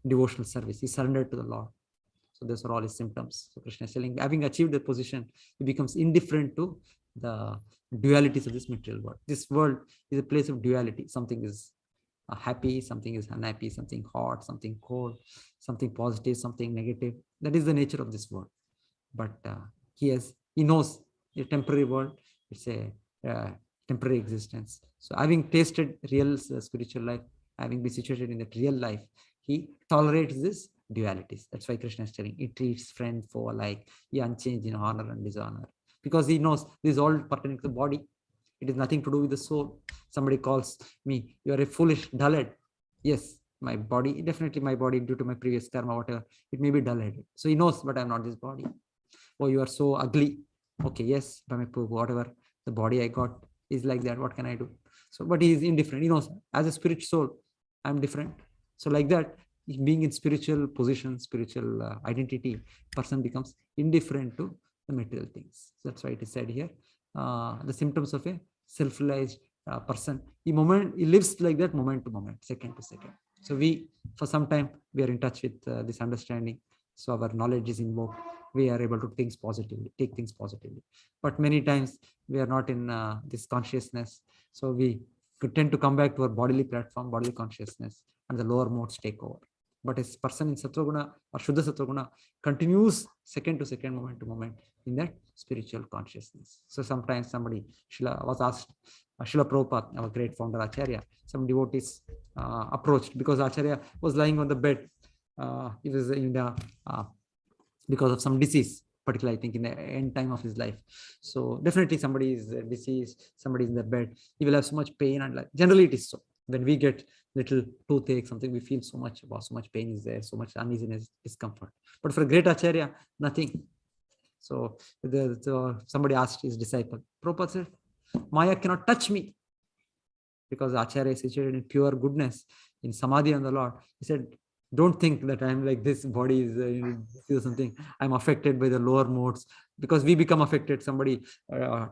Speaker 1: devotional service. He surrendered to the Lord. So those are all his symptoms. So Krishna is telling, having achieved the position, he becomes indifferent to the dualities of this material world. This world is a place of duality. Something is happy, something is unhappy, something hot, something cold, something positive, something negative. That is the nature of this world. But he knows a temporary world. It's a temporary existence. So having tasted real spiritual life, having been situated in that real life, he tolerates this dualities. That's why Krishna is telling, he treats friend, foe alike. He unchanged in honor and dishonor. Because he knows this is all pertaining to the body. It is nothing to do with the soul. Somebody calls me, "You are a foolish dullard." Yes, my body, definitely my body, due to my previous karma, whatever, it may be dull-headed. So he knows, but I'm not this body. "Oh, you are so ugly." Okay, yes, by my whatever, the body I got is like that. What can I do? So, but he is indifferent. He knows, as a spiritual soul, I'm different. So like that, being in spiritual position, spiritual identity, person becomes indifferent to the material things. So that's why it is said here, the symptoms of a self-realized person. He lives like that, moment to moment, second to second. So we, for some time, we are in touch with this understanding. So our knowledge is invoked. We are able to take things positively. But many times we are not in this consciousness. So we tend to come back to our bodily platform, bodily consciousness, and the lower modes take over. But a person in Sattva-guna or Shuddha Sattva-guna continues second to second, moment to moment in that spiritual consciousness. So sometimes somebody was asked, Srila Prabhupada, our great founder Acharya, some devotees approached because Acharya was lying on the bed. He was in the because of some disease, particularly I think in the end time of his life. So definitely somebody is diseased, somebody is in the bed, he will have so much pain, and like generally it is so. When we get little toothache, something, we feel so much, wow, so much pain is there, so much uneasiness, discomfort. But for a great Acharya, nothing. So somebody asked his disciple, Prabhupada said, Maya cannot touch me, because Acharya is situated in pure goodness, in samadhi on the Lord. He said, don't think that I'm like this body is something. I'm affected by the lower modes, because we become affected. Somebody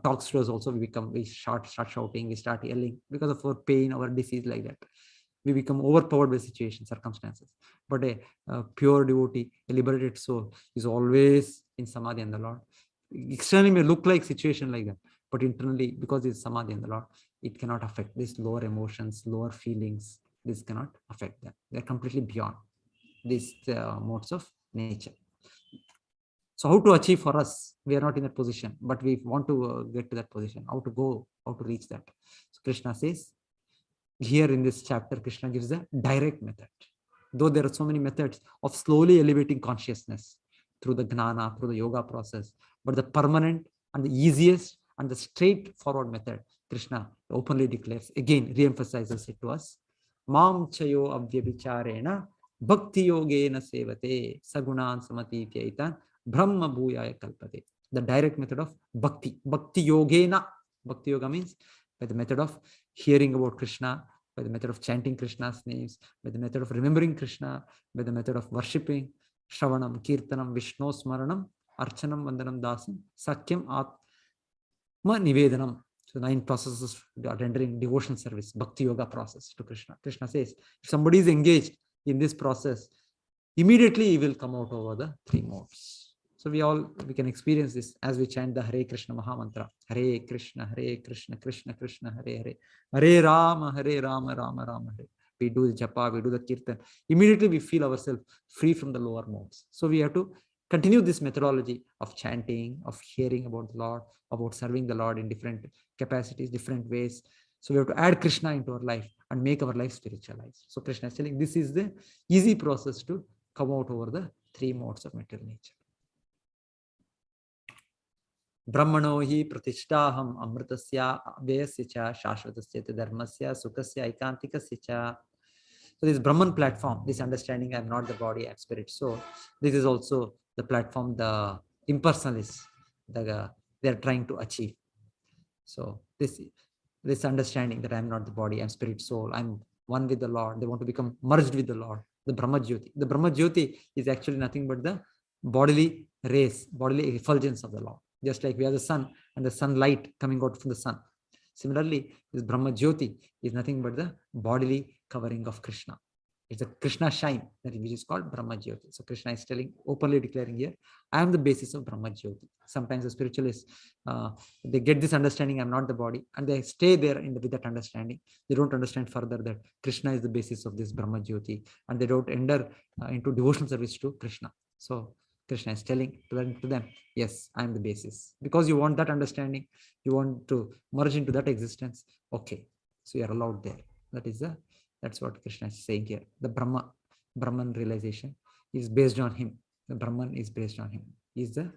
Speaker 1: talks to us also, we start shouting, we start yelling because of our pain, our disease, like that. We become overpowered by situations, circumstances. But a pure devotee, a liberated soul, is always in samadhi on the Lord. Externally may look like situation like that, but internally, because it's samadhi on the Lord, it cannot affect these lower emotions, lower feelings. This cannot affect them. They're completely beyond these modes of nature. So how to achieve for us? We are not in that position, but we want to get to that position. How to go, how to reach that? So Krishna says, here in this chapter, Krishna gives a direct method. Though there are so many methods of slowly elevating consciousness through the gnana, through the yoga process, but the permanent and the easiest and the straightforward method, Krishna openly declares, again re-emphasizes it to us. Mam chayo avyabhicharena bhakti yogena sevate sagunan samatityaita brahma bhuyaya kalpate. The direct method of bhakti. Bhakti yogena. Bhakti yoga means by the method of hearing about Krishna, by the method of chanting Krishna's names, by the method of remembering Krishna, by the method of worshipping, Shravanam, Kirtanam, Vishnu Smaranam, Archanam, Vandanam, Dasam, Sakyam, Atma Nivedanam. So 9 processes of rendering devotional service, Bhakti Yoga process to Krishna. Krishna says, if somebody is engaged in this process, immediately he will come out over the 3 modes. So we can experience this as we chant the Hare Krishna Maha Mantra. Hare Krishna, Krishna Krishna, Hare Hare. Hare Rama, Rama Rama Hare. We do the japa, we do the kirtan. Immediately we feel ourselves free from the lower modes. So we have to continue this methodology of chanting, of hearing about the Lord, about serving the Lord in different capacities, different ways. So we have to add Krishna into our life and make our life spiritualized. So Krishna is telling this is the easy process to come out over the 3 modes of material nature. Brahmano hi pratishthaham amritasya vyasya cha shashvatasya dharmasya sukasya ikantikasya cha. So this Brahman platform, this understanding, I'm not the body, I'm spirit. So this is also the platform the impersonalists they are trying to achieve. So this understanding that I'm not the body, I'm spirit, soul, I'm one with the Lord. They want to become merged with the Lord, the Brahma Jyoti. The Brahma Jyoti is actually nothing but the bodily rays, bodily effulgence of the Lord. Just like we have the sun and the sunlight coming out from the sun. Similarly, this Brahma Jyoti is nothing but the bodily covering of Krishna. It's a Krishna shine, which is called Brahma Jyoti. So Krishna is openly declaring here, I am the basis of Brahma Jyoti. Sometimes the spiritualists, they get this understanding, I'm not the body, and they stay there with that understanding. They don't understand further that Krishna is the basis of this Brahma Jyoti, and they don't enter into devotional service to Krishna. So Krishna is telling to them, yes, I am the basis. Because you want that understanding, you want to merge into that existence. Okay, so you are allowed there. That's what Krishna is saying here. The Brahman realization is based on him. The Brahman is based on him. He is the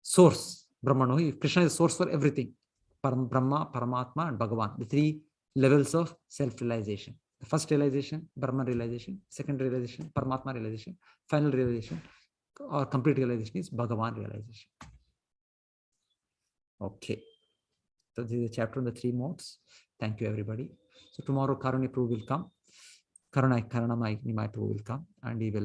Speaker 1: source. Brahmano, Krishna is the source for everything. Brahma, Paramatma, and Bhagavan. The 3 levels of self-realization. The first realization, Brahman realization. Second realization, Paramatma realization. Final realization or complete realization is Bhagavan realization. Okay. So this is a chapter on the 3 modes. Thank you, everybody. So tomorrow Karuna Prabhu will come. Karanamai Nimai Prabhu will come, and he will